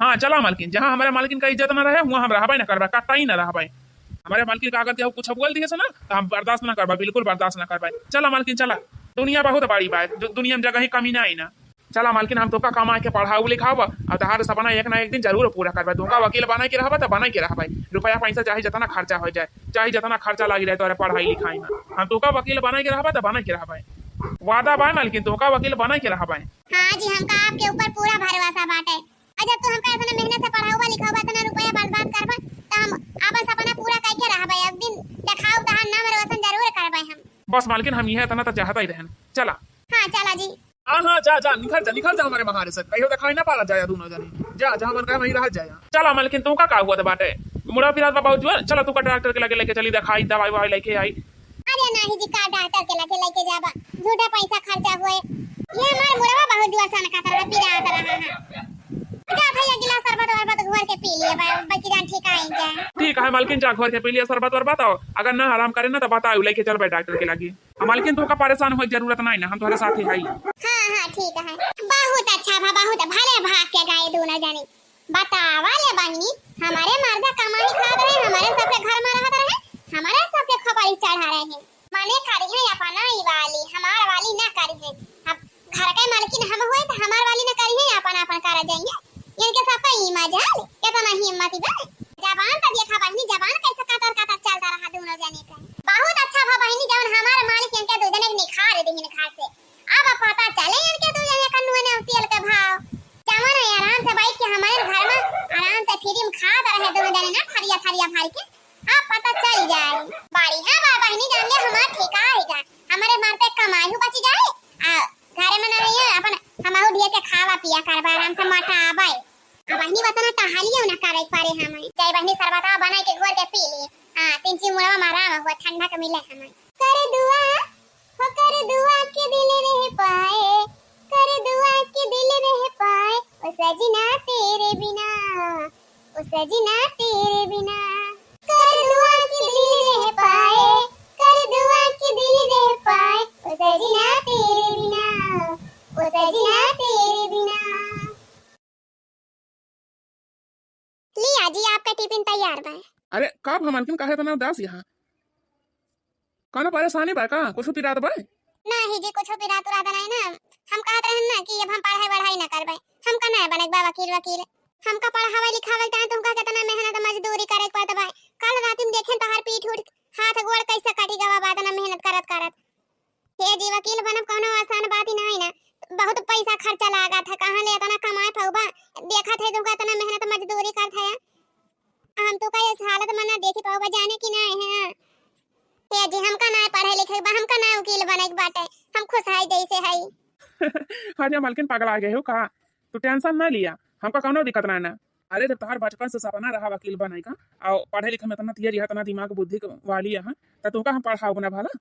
हाँ चला मालकिन, जहाँ हमारे मालकिन का इज्जत न रहे वहाँ हम रहा ना करवा, कट्टा ही न रहा पाए। हमारे मालकिन का अगर कुछ बोल दिए ना तो हम बर्दाश्त ना करवा, बिल्कुल बर्दाश्त ना करवाए। चला मालकिन चला, दुनिया बहुत बड़ी बात, दुनिया में जगह ही कमी ना आई ना। चला मालकिन हम तो का कमा के पढ़ाऊ लिखाओ और तहार सपना एक ना एक दिन जरूर पूरा करवा। तुमका वकील बना के रहा तो बना के रहा भाई, रुपया पैसा चाहे जितना खर्चा हो जाए, चाहे जितना खर्चा लगी रहे तो पढ़ाई लिखाई में, हम तो का वकील बना के रहा तो बना के रहा भाई। वादा बा मालकिन तुमका वकील बना के रहा भाई। हां जी हमका आपके ऊपर पूरा भरोसा बाटे। अजब तो हमका इतना मेहनत से पढ़ाऊबा लिखाऊबा इतना रुपया बर्बाद करबा तो हम आपन सपना पूरा करके रहबा, एक दिन देखाऊ तहार नाम रोशन जरूर करबा हम। बस मालकिन हम यह इतना तो चाहता ही रहन। चला हां चला जी। हाँ जा निखर जा हमारे महारे से, कहियो दिखाई ना पाला जाए दोनों जने। जा जहाँ मन का वहीं रह जाए। चला मालकिन तू का हुआ था बाटे मुड़ा फिरा बहुत जो चला तू का डॉक्टर के लगे लेके चली दिखाई दवाई ववाई लेके आई। अरे नहीं जी का डॉक्टर के लगे लेके जाबा, झूठा पैसा खर्चा हुए। ये हमार मुड़वा बहुत जुआ सन का तरह पीरा आता रहा है। जा भैया गिलास शरबत घर के पी लिए बच्ची जान ठीक आई जाए। ठीक है मालकिन जा घर के पी लिए शरबत और बताओ, अगर ना आराम करे ना तो बताओ लेके चल भाई डॉक्टर के लगे। मालकिन तू का परेशान हो जरूरत नहीं ना, हम तुम्हारे साथ ही है। हां ठीक है, बहुत अच्छा भा, बहुत भले भाग के गए दोनों जने। बतावा ले बहनी, हमारे मर्द कमाई खा रहे, हमारे सबके घर में रह रहे, हमारे सबके खपड़ी चढ़ा रहे हैं। माने करी है अपना ही वाली, हमार वाली ना करी है। अब घर के मालकिन हम हुए तो हमार वाली ना करी है, अपन कर जाएंगे। इनके सब का ही मजाल इतना हिम्मत बा। जवान तो देखा बहनी, जवान कैसे कतर चलता रहा दोनों जने का। बहुत अच्छा भा बहनी, जवन हमार मालिक इनके 2 जने निखार देहिन खा से। अब पता चले इनके 2 जने का नुने तेल के भाव। जवन आराम से बैठ के हमारे घर में आराम से फ्री में खा रहे 2 जने ना थरिया भर के, अब पता चल जाए। बाड़ी है बा बहनी, जान ले हमार ठेका है। कर दुआ के दिल रह पाए, कर दुआ के दिल रह पाए, ओ सजना तेरे बिना, ओ सजना तेरे बिना। कर दुआ के दिल रह पाए, कर दुआ के दिल रह पाए, ओ सजना तेरे बिना, ओ सजना तेरे बिना। लिया जी आपका टिफिन तैयार बा। अरे कब हमन काहे तना उदास यहाँ कौनो परेशानी बा का कुछ पिरात बा? नहीं जी कुछ पिरात उरात नहीं ना। हम कहत रहन ना कि अब हम पढ़ाई वढ़ाई ना करबै, हमका ना बने बा वकील वकील। हमका पढ़ावे लिखावे टाइम तुमका कितना मेहनत मजदूरी करे के पड़त बा। कल रात में देखें तोहर पीठ उठ हाथ गोड़ कैसे कटी गवा बात ना मेहनत करत करत। हे जी वकील बनब कोनो आसान बात ही नहीं ना। बहुत पैसा खर्चा लागत है, कहां ले इतना कमाए पौबा। देखत है तुमका इतना मेहनत मजदूरी करत है, हम तो का इस हालत में ना देखी पाओ जाने की नहीं है। हे जी हमका ना पढ़े लिखे बा, हमका ना वकील बने के बाटे, हम खुश है जैसे है। अरे मालकिन पगला गए हो का? तू टेंशन ना लिया, हमका कोनो दिक्कत ना ना। अरे जब तोहार बचपन से सपना रहा वकील बने का और पढ़े लिखे में इतना तियरी है, इतना दिमाग बुद्धि वाली है त तुमका हम पढ़ाओ ना भला।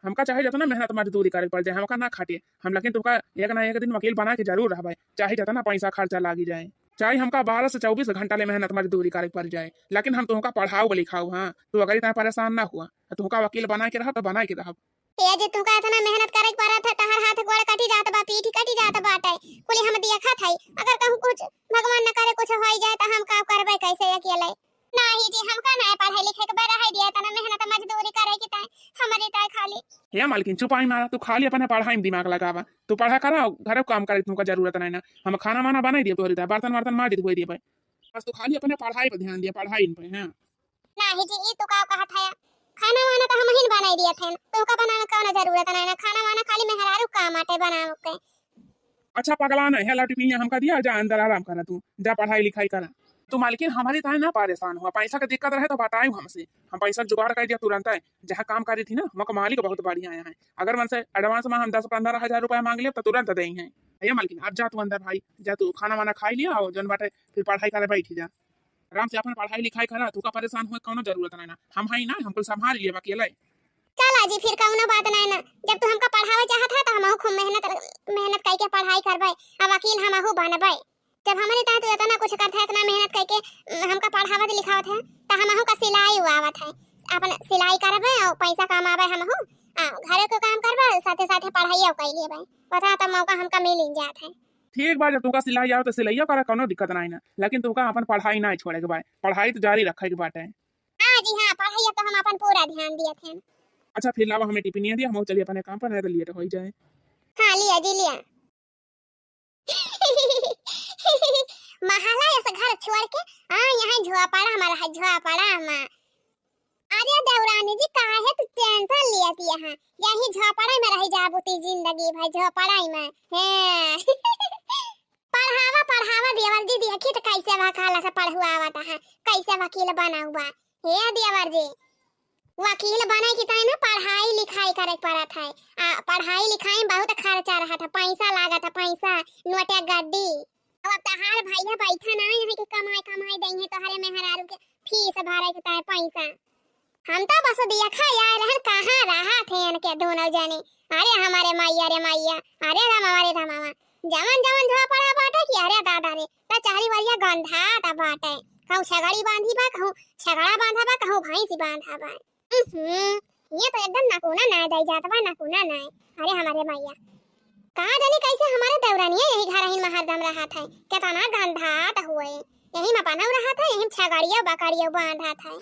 हमका चाहे जितना मेहनत मजदूरी करे पड़ जाए, हमका ना खाटे हम, लेकिन तुमका एक ना एक दिन वकील बना के जरूर रहबे, चाहे जितना पैसा खर्चा लागी जाए, चाहे हमका 12 से 24 घंटा ले मेहनत मजदूरी करे पड़ जाए, लेकिन हम तुमका पढ़ाओ लिखाओ। हाँ तू अगर इतना परेशान ना हुआ, तुमका वकील बना के रह तो बना के रह। ये जे तुमका इतना मेहनत करे के पड़त है, तहर हाथ गोड़ कटी जात बा, पीठ कटी जात बाटे, कुली हम देखत है। अगर कहूं कुछ भगवान न करे कुछ होई जाए तो हम का करबे कैसे अकेले? नहीं जी हमका ना पढ़े लिखे के बड़ा है दिया, तना मेहनत मजदूरी करे के ताई हमरे ताई खाली। हे मालकिन चुपाई मारा, तू खाली अपने पढ़ाई में दिमाग लगावा। तू पढ़ा करा घर काम करे, तुमका जरूरत नहीं ना। हम खाना वाना बना दिए तोहरी दा, बर्तन वर्तन मार दिए बस। तू खाली अपने पढ़ाई पे ध्यान दिया, पढ़ाई पे। हां नहीं जी ई तो का कहत है, खाना वाना तो हम ही बनाई दिया थे, तुमका बनाने का ना जरूरत नहीं ना। खाना वाना खाली मेहरारू काम आटे बनाओ के। अच्छा पगला ना है लाटिपिया हमका दिया, जा अंदर आराम करा, तू जा पढ़ाई लिखाई करा। तो मालकिन हमारी ताए ना परेशान हुआ, पैसा का दिक्कत रहे तो बताए हमसे, हम पैसा जुगाड़ कर दिया तुरंत है। जहाँ काम करी थी ना वहाँ मालिक बहुत बढ़िया है, अगर मन से एडवांस में हम 10-15 हजार रुपया मांग लिया तो तुरंत देंगे। भैया मालकिन अब जा तू अंदर भाई, जा तू खाना वाना खाई लिया और जन बाटे फिर पढ़ाई करे बैठी जा, आराम से अपन पढ़ाई लिखाई करा। तू का परेशान हुए कोनो जरूरत नहीं ना, हम है ना, हमको संभाल लिए अकेले। चला जी फिर कौनो बात नहीं ना, जब तू हमका पढ़ावे चाहत है तो हमहु खूब मेहनत करके पढ़ाई करबै, अब वकील हमहु बनबै। जब हमारे ता तू इतना कुछ करत है, इतना मेहनत करके हमका पढ़ावत लिखावत है, तो हमहु का सिलाई आवत है, अपन सिलाई करबै और पैसा कमाबै हमहु, घरे को काम करबै साथे साथे पढ़ाइयो कर लेबै। पता तो मौका हमका मिल ही जात है। ठीक बा, जब तुमका सिलाई आओ तो सिलाइयो करा, कोनो दिक्कत नहीं ना, लेकिन तुमका अपन पढ़ाई नहीं छोड़े के बा, पढ़ाई तो जारी रखे के बाटे। हां जी हां पढ़ाई तो हम अपन पूरा ध्यान दिए थे। अच्छा फिर लावा हमें टिफिन दिया, हम चलिए अपने काम पर, नहीं तो लेट हो जाए। हां लिया जी लिया। महला ऐसा घर छोड़ के यहाँ झोपड़ा हमारा है, झोपड़ा में। अरे देवरानी जी काहे तू टेंशन लियती यहाँ, यही झोपड़ा में रह जाबूती जिंदगी भाई, झोपड़ा में है। पढ़ावा पढ़ावा देवर जी देखी तो कैसे वकाला से पढ़ुआवत है, कैसे वकील बना हुआ। हे देवर जी वकील बने की ताई ना पढ़ाई लिखाई करे पड़त है, पढ़ाई लिखाई में बहुत खर्चा रहा था, पैसा लागत है, पैसा नोटे गड्डी। अब तहार भैया बैठा ना है कि कमाई कमाई देंगे तोहरे मेहरारू के फीस भरे के ताई पैसा। हम तो बस देखा यार रहन कहां रहा थे इनके दोनों जने। अरे हमारे मैया रे मैया, अरे राम हमारे रामा जमन जमन झोपड़ा बाटे कि अरे दादा रे ता चारी वरिया गंधा ता बाटे, कहूं छगड़ी बांधी बा, कहूं छगड़ा बांधा बा, कहूं भैंस बांधा बा। ये तो एकदम नकुना ना दई जात बा, नकुना ना। अरे हमारे मैया कहां जाने कैसे हमारे देवरानी यही घर ही महरदम रहा था, कितना गंधा ता हुए, यही में बनव रहा था, यही छगड़िया बकड़िया बांधा था।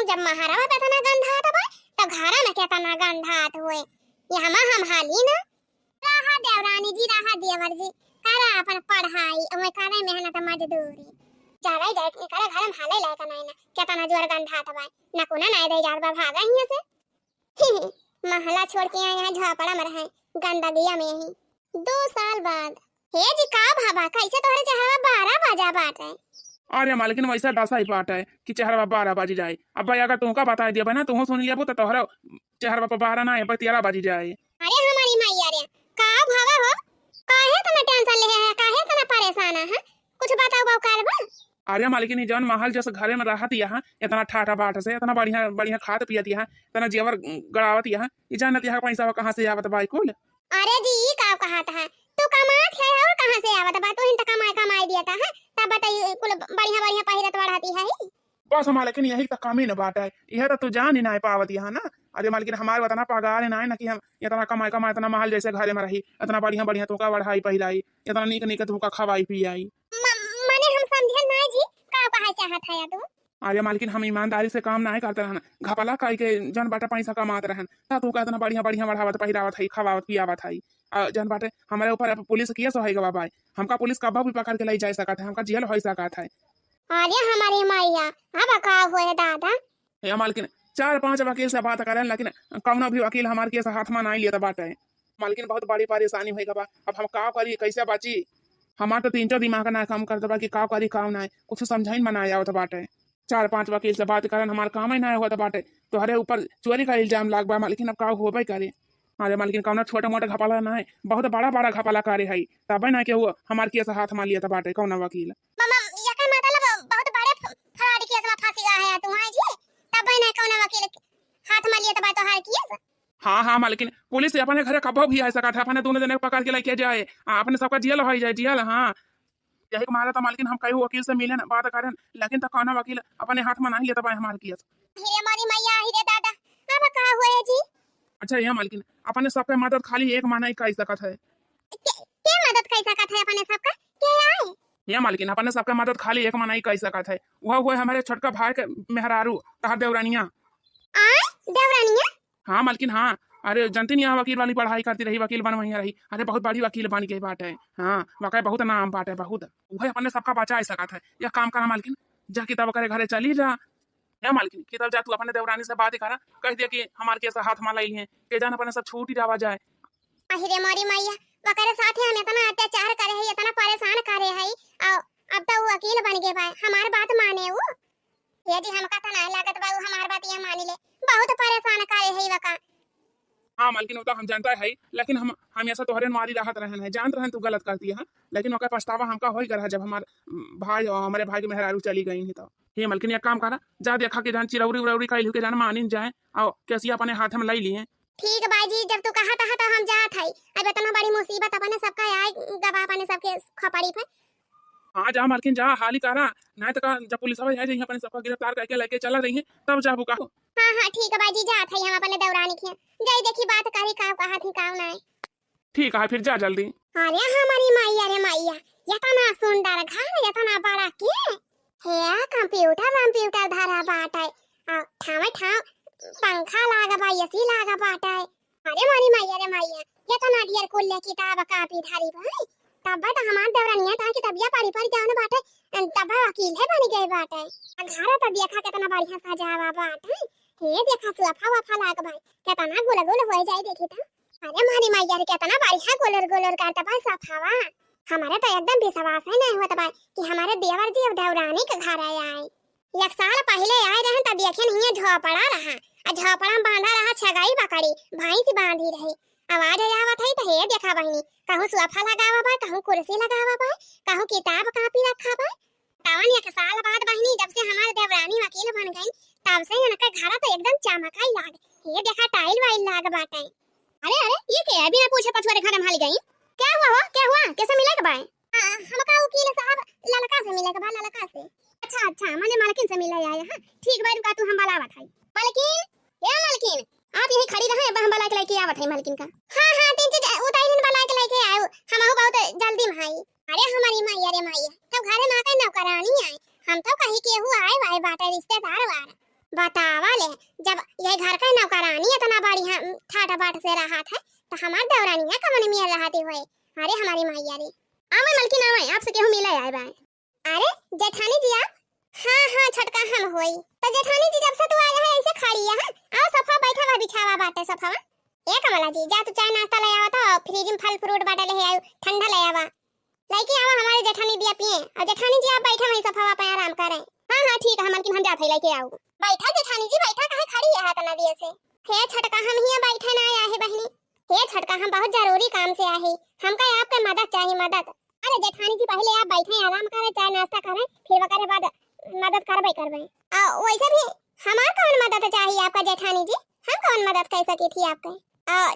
जब महारावा पे इतना गंधा था बा तो घर में कितना गंधा हुए, ये हम हाली ना। रहा देवरानी जी, रहा देवर जी, करा अपन पढ़ाई और करे मेहनत मजदूरी, जाले जाए करे घर में हाले लायक नहीं ना, कितना जोर गंधा था भाई, नकुना नहीं दे जात बा, भागा यहां से। महला छोड़ के यहाँ झोपड़ा में रहे गंदगिया में यही 2 साल बाद। हे जी का भाबा कैसे तोहरे चेहरा 12 बजा बाटे? अरे मालकिन वैसा दशा ही पाट है कि चेहरा 12 बज जाए। अब भाई अगर तुमका बता दिया ना, तुम सुन लिया तो तोहरा चेहरा 12 ना है 13 बज जाए। अरे हमारी मैया रे का भावा हो, काहे तना टेंशन ले है, काहे तना परेशान है, कुछ बताओ बाऊ करबा। अरे मालकिन ई जौन महल जैसे घरे में रहत यहाँ इतना ठाठा बाट से इतना बढ़िया बढ़िया खात पियत यहाँ इतना जेवर गड़ावत यहाँ ई जानत यहाँ पैसा कहाँ से आवत बाई कुल। अरे जी ई का कहत है तू कमात है और कहां से आवत बा तू हिन कमाई कमाई दिया था तब बताई कुल बढ़िया बढ़िया पहिरत बढ़ाती है ही। बस मालकिन यही तो कमी न बात है यह तो तू जान ही ना पावत यहाँ ना। अरे मालकिन हमारे इतना पगार ना है ना कि हम इतना कमाई कमाई इतना महल जैसे घरे में रही इतना बढ़िया बढ़िया तुका बढ़ाई पहिराई इतना नीक नीक तुका खवाई पियाई। माने हम समझे ना जी का कहे चाहत है तू। अरे मालकिन हम ईमानदारी से काम नहीं करते रहन घपला कई के जन बाटे पैसा कमाते रहन ता तू का इतना बढ़िया बढ़िया बढ़ावत पहिरावत है खवावत पियावत है जन बाटे हमारे ऊपर पुलिस केस होई गवा भाई हमका पुलिस कब्बा भी पकड़ के ले जा सकत है हमका जेल हो सकत है। अरे हमारी मैया अब का होए दादा। ये मालकिन 4-5 वकील से बात करें लेकिन कौनो भी वकील हमारे केस हाथ में नहीं लिया बाटे। मालकिन बहुत बड़ी परेशानी होई गवा अब हम का करी कैसे बची हमार तो 3 दिमाग ना काम करते बा कि का करी काम ना कुछ समझाइन बनाया आवत बाटे 4-5 वकील से बात करन हमार काम ही ना होत बाटे तोहरे ऊपर चोरी का इल्जाम लाग बा मालकिन अब का होबे करे। अरे मालकिन कौनो छोटा मोटा घपला ना है बहुत बड़ा बड़ा घपला करे है तबे ना के हुआ हमार केस हाथ में लिया बाटे कौनो वकील। मामा ये का मतलब बहुत बड़े फराडी केस में फांसी गया है तुम्हारे जी तब ना कौन वकील हाथ में लिए तब तो हार किए। हाँ मालकिन पुलिस अपने घरे कब्बो भी आ सकता है अपने दोनों जने पकड़ के लेके जाए अपने सबका जेल हो जाए जेल। हाँ यही मारा तो मालकिन हम कई वकील से मिले बात करें लेकिन तो कौन वकील अपने हाथ में नहीं लेता पाए हमारे केस। हे हमारी मैया हे दादा अब का हुए जी। अच्छा ये मालकिन अपने सबके मदद खाली एक माना ही कर सकत है। के मदद कर सकत है अपने सबका के आए। ये मालकिन अपने सबके मदद खाली एक माना ही कर सकत है वह हुए हमारे छोटका भाई के मेहरारू तहर देवरानिया। आए देवरानिया। हाँ मालकिन हाँ अरे जनती नहीं वकील वाली पढ़ाई करती रही वकील बन वही रही अरे बहुत बड़ी वकील बन गई बात है। हाँ वाकई बहुत नाम बात है बहुत वही अपने सबका बचा सकत है। यह काम करा मालकिन जा किताब करे घरे चली जा या मालकिन किताब जा तू अपने देवरानी से बात करा कह दिया कि हमारे केस हाथ में लाई है के जान अपने सब छूट ही जावा जाए। अरे मोरी मैया वकरे साथ हम इतना अत्याचार करे है इतना परेशान करे है अब तो वो वकील बन गए भाई हमार बात माने वो यदि हम कथा ना लागत बा हमार बात ये मान ले बहुत परेशान करे है वका। हाँ मालकिन वो तो हम जानता है लेकिन हम हमेशा तोहरे मारी राहत रहन है जानते रहन तू गलत करती है लेकिन ओका पछतावा हमका होई कर जब हमारे भाई और हमारे भाई के मेहरारू चली गई नहीं तो ये मालकिन एक काम करा जा देखा के जान चिरौरी उरौरी कइल के जान मानिन जाए और कैसी अपने हाथ में लाई लिए। ठीक बाजी जब तू कहा था तो हम जात है अब इतना बड़ी मुसीबत अपने सबका आए गवा अपने सबके खपड़ी पे। हाँ जा मालकिन जा हाली करा नहीं तो जब पुलिस आ जाए अपने सबका गिरफ्तार करके लेके चला रही है तब जा बुका। हाँ ठीक है बाजी जात है हम अपने दौरानी के जाई देखी बात करी का कहा थी काऊ ना ठीक है फिर जा जल्दी। अरे हमारी मैया रे मैया इतना सुंदर घर इतना बड़ा के है कंप्यूटर धरा बाटा है ठावे ठाव पंखा लागा बा एसी लागा बाटा है। अरे मारी मैया रे मैया इतना ढेर कुल किताब कापी धारी भाई तब तो हमार देवरानिया ता की तबिया पड़ी पड़ी जाने बाटे तब वकील है बन गए बाटे घर तो देखा कितना बढ़िया सजावा बाटे हे देखा सोफा वफा लाग भाई कितना गोल गोल हो जाए देखी ता। अरे मारी मैया रे कितना बढ़िया गोलर गोलर काटा भाई सोफावा हमारे तो एकदम विश्वास है नहीं होता भाई कि हमारे देवर जी अब देवरानी के घर आए 1 साल पहले आए रहे तब देखे नहीं झोपड़ा रहा झोपड़ा में बांधा रहा छगाई बकरी भैंस बांधी रही आवाज आवत है तो हे देखा बहनी कहूं सोफा लगावा बा कहूं कुर्सी लगावा बा कहूं किताब कापी रखा बा तावन 1 साल बाद बहनी जब से हमारे देवरानी वकील बन गई तब से इनका घर तो एकदम चमकाई लाग ये देखा टाइल वाइल लाग बाटे। अरे ये क्या बिना पूछे पछुआरे घर में हाल गई क्या हुआ कैसे मिला के भाई हमका वकील साहब ललका से मिला के बा ललका से। अच्छा माने मालकिन से मिला आया हां ठीक भाई रुका तू हम बलावत है मालकिन आप यही खड़ी रहे हम बला के लेके आवत है मालकिन का। हां 3 चीज उताइन बला के लेके आयो हम बहुत जल्दी में भाई। अरे हमारी मैया रे मैया तब घरे ना का नौकरानी आए हम तो कहीं के हुआ आए भाई बाटे रिश्तेदार वार बतावा ले जब ये घर का नौकरानी इतना बढ़िया ठाटा बाट से रहा था तो हमार देवरानी कमन में रहती हुए। अरे हमारी मैया रे आवे मालकिन आवे आपसे केहू मिले आए भाई। अरे जेठानी जी आप हाँ छटका हम होई तो जेठानी जी जब से तू आया है ऐसे खड़ी है आओ सोफा बैठा हुआ बिछावा बाटे सोफा ए कमला जी जा तू चाय नाश्ता ले आवा तो फ्रिज में फल फ्रूट बाटे ले आयो ठंडा ले आवा लेके आवा हमारे जेठानी दिया पिए और जेठानी जी आप बैठे वहीं सोफा पे आराम करें। हाँ ठीक है मालकिन हम जाते लेके आओ बैठा जेठानी जी बैठा कहां खड़ी है तना दिए से हे छटका हम ही बैठे ना आया है बहनी हे छटका हम बहुत जरूरी काम से आए हमका आपके मदद चाहिए मदद अरे जेठानी जी पहले आप बैठे आराम करें, चाय नाश्ता करें, फिर वकरे बाद मदद करबे वैसे भी हमार कौन मदद चाहिए आपका जेठानी जी? हम कौन मदद कर सकी थी आपके?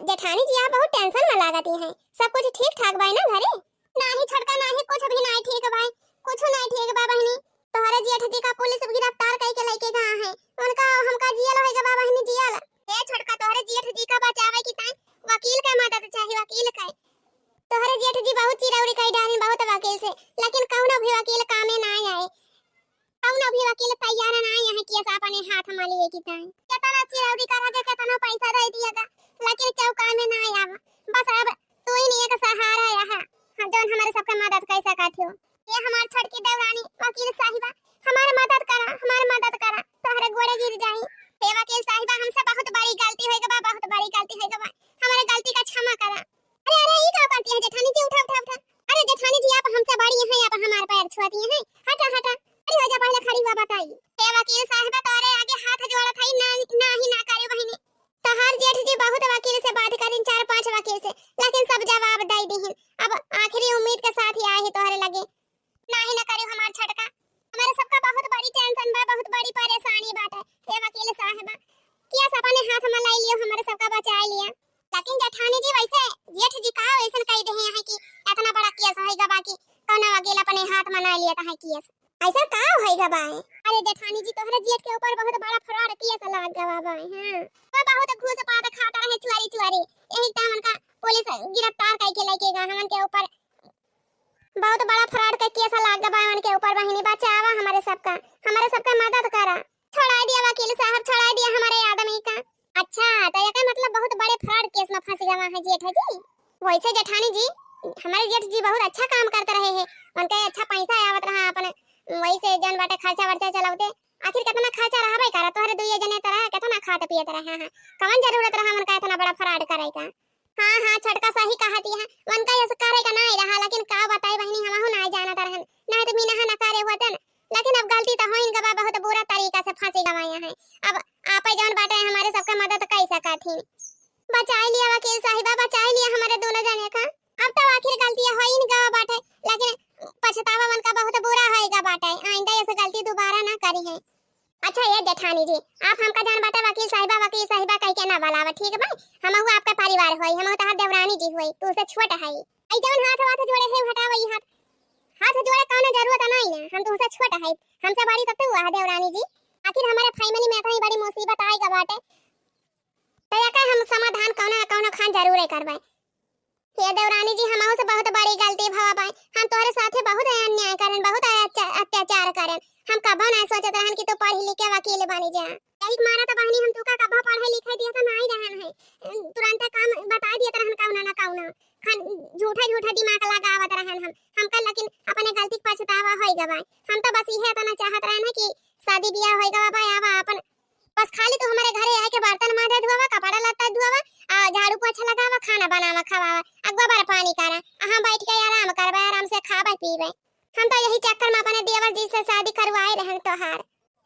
जेठानी जी आप बहुत टेंशन में लागती हैं। सब कुछ ठीक ठाक बाई ना घरे? नाही छटका नाही कुछ भी नहीं ठीक बाई, कुछ नहीं ठीक बा बहनी। तोहरे जेठ जी का पुलिस गिरफ्तार करके लेके गया है, उनका हमका जियल होएगा बा बहनी जियल। ए छटका तोहरे जेठ जी का बचावे की ताई वकील का मदद चाहिए, वकील का। तोहरे जेठ जी बहुत चिरौरी कई डाली बहुत वकील से, लेकिन कौनो भी वकील कामे ना आए, कौनो भी वकील तैयार ना आए केस अपने हाथ में लिए की ताई। कितना चिरौरी करा के कितना पैसा दे दिएगा, लेकिन क्यों कामे ना आया। बस अब तू ही एक सहारा रहा जौन हमारे सबका मदद कर सकत हो। ये हमार छटकी देवरानी वकील साहिबा हमार मदद करा तोहरे गोड़े गिर जाई। हे वकील साहिबा हमसे बहुत बड़ी गलती होई गबा, बहुत बड़ी गलती होई गबा, हमारे गलती का क्षमा करा। अरे अरे ये क्या करती है जेठानी जी? उठा उठा उठा। अरे जेठानी जी आप हमसे बड़ी हैं, आप हमारे पैर छुआती हैं। हटा हटा, अरे हो जा पहले खड़ी हुआ बताई। हे वकील साहिबा तोरे आगे हाथ जोड़ा था ना ही ना करे बहनी। तोहार जेठ जी बहुत वकील से बात करिन, 4-5 वकील से, लेकिन सब जवाब दे दीहिन। अब आखिरी उम्मीद के साथ ही आए ही तोहरे लगे। नाही ना करियो हमार छटका, हमारे सबका बहुत बड़ी टेंशन बा, बहुत बड़ी परेशानी बाटे। हे वकील साहिबा केस अपने हाथ में ले लियो, हमारे सबका बचा लिया। लेकिन जेठानी जी वैसे जेठ जी का वैसन कह दे हैं कि इतना बड़ा केस होएगा बाकी कौन वकील अपने हाथ में ना लिया है केस, ऐसा का होएगा बा? अरे जेठानी जी तोहरे जेठ के ऊपर बहुत बड़ा फ्रॉड केस लग गवा बा। हां वो बहुत घूस पात खाता रहे चुरी यही टाइम उनका पुलिस गिरफ्तार करके लेके गया हमन के ऊपर। बहुत बड़ा फ्रॉड का केस लग गया बहन के ऊपर। बहनी बचावा हमारे सबका मदद करा। छोड़ा दिया वकील साहब, छोड़ा दिया हमारे आदमी का। अच्छा तो ये का मतलब बहुत बड़े फ्रॉड केस में फंस गया है जेठ जी। वैसे जेठानी जी हमारे जेठ जी बहुत अच्छा काम करते रहे हैं, उनके अच्छा पैसा आवत रहा अपने वही से जन बाटे खर्चा वर्चा चलावते। आखिर कितना खर्चा रहबे करा तोहरे दुइये जने तरह कितना खात पियत रहे हैं, कौन जरूरत रहा उनका इतना बड़ा फ्रॉड करे का? हां छटका सही कहती है, उनका ऐसा करे का नहीं रहा, लेकिन का बताई बहनी हमहु नहीं जानत रहन, नहीं तो मीना ना करे होतन। लेकिन अब गलती तो होइन गबा, बहुत बुरा तरीका से फंसी गवाया है। अब आपे जौन बाटे हमारे सबका मदद कर सकथीन। बचा लिया वकील साहिबा, बचा लिया हमारे दोनों जने का। अब तो आखिर गलती होइन गवा बाटे, लेकिन पछतावा मन का बहुत बुरा होएगा बाटे, आइंदा ऐसे गलती दोबारा ना करी है। अच्छा ये जेठानी जी आप हमका जान बाटे वकील साहिबा कह के ना बुलावा, ठीक है भाई? हमहु आपका परिवार होई, हमहु तोहर देवरानी जी होई, तू से छोट है। आई जौन हाथ जोड़े है हटावा, ई हाथ जोड़े कोनो जरूरत नहीं है, हम तुमसे छोट है, हमसे बड़ी तो तू है देवरानी जी। आखिर हमारे फैमिली में इतनी बड़ी मुसीबत आएगा बाटे तो या हम समाधान कोनो खान जरूर करबे। ये देवरानी जी हमहु से बहुत बड़ी गलती भवा पाए, हम तोहरे साथे बहुत अन्याय करन, बहुत अत्याचार करन। हम कबो ना सोचत रहन कि तू पढ़ी लिख के वकील बनी जा। यही मारा तो बहनी हम तुका कबो पढ़े लिखे दिया तो नहीं रहन है, तुरंत काम बता दिया रहन कौना ना कौना खान झूठा दिमाग लगावत रहन हमका, लेकिन अपने गलती पछतावा होई गवा। हम तो बस इहे तना चाहत रहन कि शादी ब्याह होई गवा भाई, अब अपन बस खाली तू हमारे घरे आए के बर्तन माजे धोवा, कपड़ा लत्ता धोवा, झाड़ू पोछा लगावा, खाना बनावा खवावा, गोबर पानी करा, हम बैठ के आराम करबे, आराम से खाबे पीबे। हम तो यही चक्कर में अपने देवर जी से शादी करवाए रहन तोहार।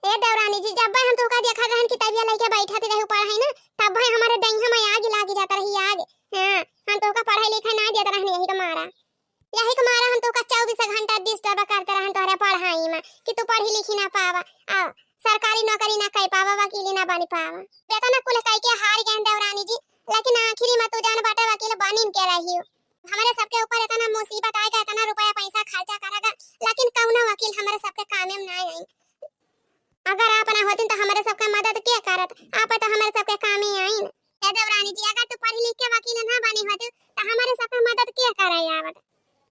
ए देवरानी जी जब हम तुका देखा रहन कि तबिया लेके बैठा रहे पढ़ाई ना, तब भाई हमारे दहिया में आग लागी जाता रही आग। हां हम तुका पढ़ाई लिखाई ना देत रहन, यही के मारा हम तुका 24 घंटा डिस्टर्ब करते रहन तोहरे पढ़ाई में कि तू पढ़ी लिखी ना पावा, सरकारी नौकरी ना कर पावा, वकील ना बन पावा। बेटा ना कुल कह के हार गए देवरानी जी, लेकिन आखिरी में तू जान बाटे वकील बनिन के रही हो। हमारे सबके ऊपर इतना मुसीबत आएगा, इतना रुपया पैसा खर्चा करेगा, लेकिन कौनो वकील हमारे सबके काम में ना आई। अगर आप ना होतिन तो हमारे सबके मदद के करत, आप तो हमारे सबके काम में आईन। ए देवरानी जी अगर तू पढ़ी लिख के वकील ना बनी होती तो हमारे सबके मदद के करे आवत।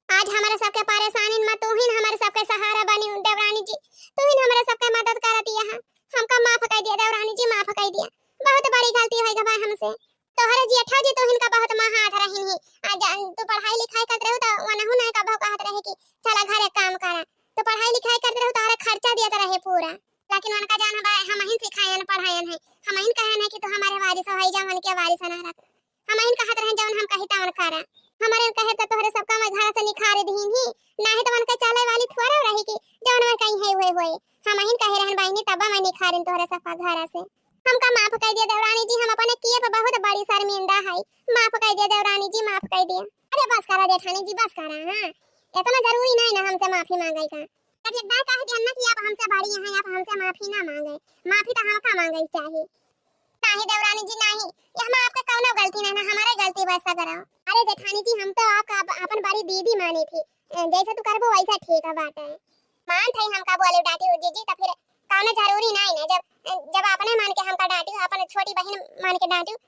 आज हमारे सबके परेशानी में तू ही हमारे सबके सहारा बनी देवरानी जी, तू ही हमारे सबके मदद करती है। हमका माफ कर दिया देवरानी जी, माफ कर दिया, बहुत बड़ी गलती होई गवा हमसे। तोहरे जेठा जी तो इनका बहुत महात रही ही, तू पढ़ाई लिखाई करत रहू तो वनहु नहीं कबो कहत रहे कि चला घरे काम करा, तो पढ़ाई लिखाई करत रहू तोहरे खर्चा दियत रहे पूरा, लेकिन उनका जान हम ही सिखायन पढ़ायन है, हम ही कहन है कि तू हमारे वारिस होई जा, मन के वारिस ना रख, हम ही कहत रहे जवन हम कही तवन करा। हमारे कहे तो तोहरे सबका मैं घर से निखारे दीन ही, नहीं तो मन के चले वाली थोड़ा रही कि जवन में कहीं है होए हम ही कहे रहन बहनी तब मैं निखारिन तोहरे सबका घर से। हमका माफ कर दिया देवरानी जी, हम अपने किए पे बहुत बड़ी शर्मिंदा है, माफ कर दिया देवरानी जी, माफ कर दिया। अरे बस करा जेठानी जी बस करा। हां इतना जरूरी नहीं ना हमसे माफी मांगे का। जब एक बार कह दिया ना कि आप हमसे बड़ी हैं, आप हमसे माफी ना मांगे, माफी तो हमका मांगे चाहिए। नहीं देवरानी जी नहीं, ये हम आपका कौनो गलती नहीं ना, हमारे गलती वैसा करो। अरे जेठानी जी हम तो आपका अपन बड़ी दीदी मानी थी, जैसे तू करबो वैसा ठीक है बात है। मान थई हमका बोले डांटी जीजी तो फिर कौनो जरूरी नहीं ना, जब अपने मान के हमका डांटी, अपन छोटी बहन मान के डांटी।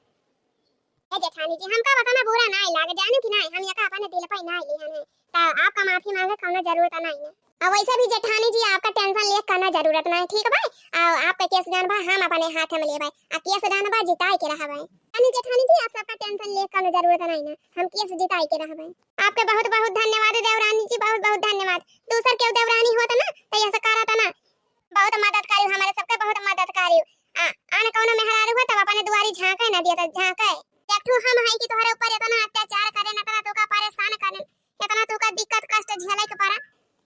ए जेठानी जी हमका बताना बुरा नहीं लागे, जाने कि नहीं हम यका अपने दिल पे नहीं लिहन है, तो आपका माफी मांगे कौनो जरूरत नहीं है। और वैसे भी जेठानी जी आपका टेंशन ले करना जरूरत नहीं, ठीक है भाई। और आपका केस जानबा हम अपने हाथ में लेबै, आ केस जानबा जिताई के रहबै। यानी जेठानी जी आप सबका टेंशन ले करना जरूरत नहीं ना, हम केस जिताई के रहबै। आपके बहुत बहुत धन्यवाद देवरानी जी, बहुत बहुत धन्यवाद। दूसर के देवरानी होत ना तो ऐसा करत ना, बहुत मदद करी, हमारे सबके बहुत मदद करी। आने कौनो मेहरारू हो तब अपने दुआरी झांके ना दिया, तो झांके एकठू हम है कि तोहरे ऊपर इतना अत्याचार करे, इतना तोका परेशान करे, इतना तोका दिक्कत कष्ट झेले के पड़ा,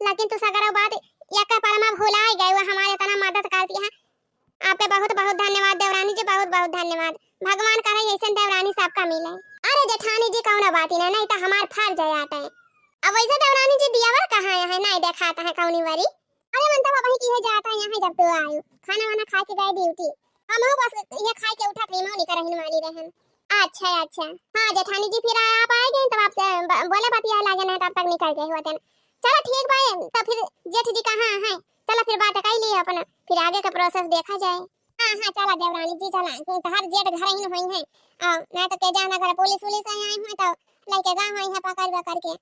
लेकिन तू सगरो बात यका परमा भुलाई गई, वो हमारे इतना मदद करती है। आपके बहुत बहुत धन्यवाद देवरानी जी, बहुत बहुत धन्यवाद। भगवान करे ऐसे देवरानी सबका मिले। अरे जेठानी जी कौनो बात ही नहीं तो हमार फर्ज है आटे। अब वैसे देवरानी जी दियावर कहाँ है, नहीं देखाता है कौनी बारी। अरे मन तो वही की है जाता है यहाँ जब तू आयु, खाना वाना खा के गए ड्यूटी, हम बस ये खा के उठा थे मौनी करहिन वाली रहन। अच्छा अच्छा हाँ जेठानी जी फिर आप आए गए तब आपसे बोले बतिया लगे ना, तब तक निकल गए होते। चलो ठीक भाई, तो फिर जेठ जी कहाँ है, चलो फिर बात कर लिए अपन, फिर आगे का प्रोसेस देखा जाए। हाँ हाँ चला देवरानी जी चला, हर जेठ घर ही हुई है, मैं तो तेजा नगर पुलिस वुलिस आई हुई तो लेके गए हुई है पकड़ के।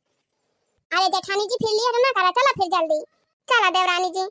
अरे जेठानी जी फिर लिए ना करा, चलो फिर जल्दी चला देवरानी जी।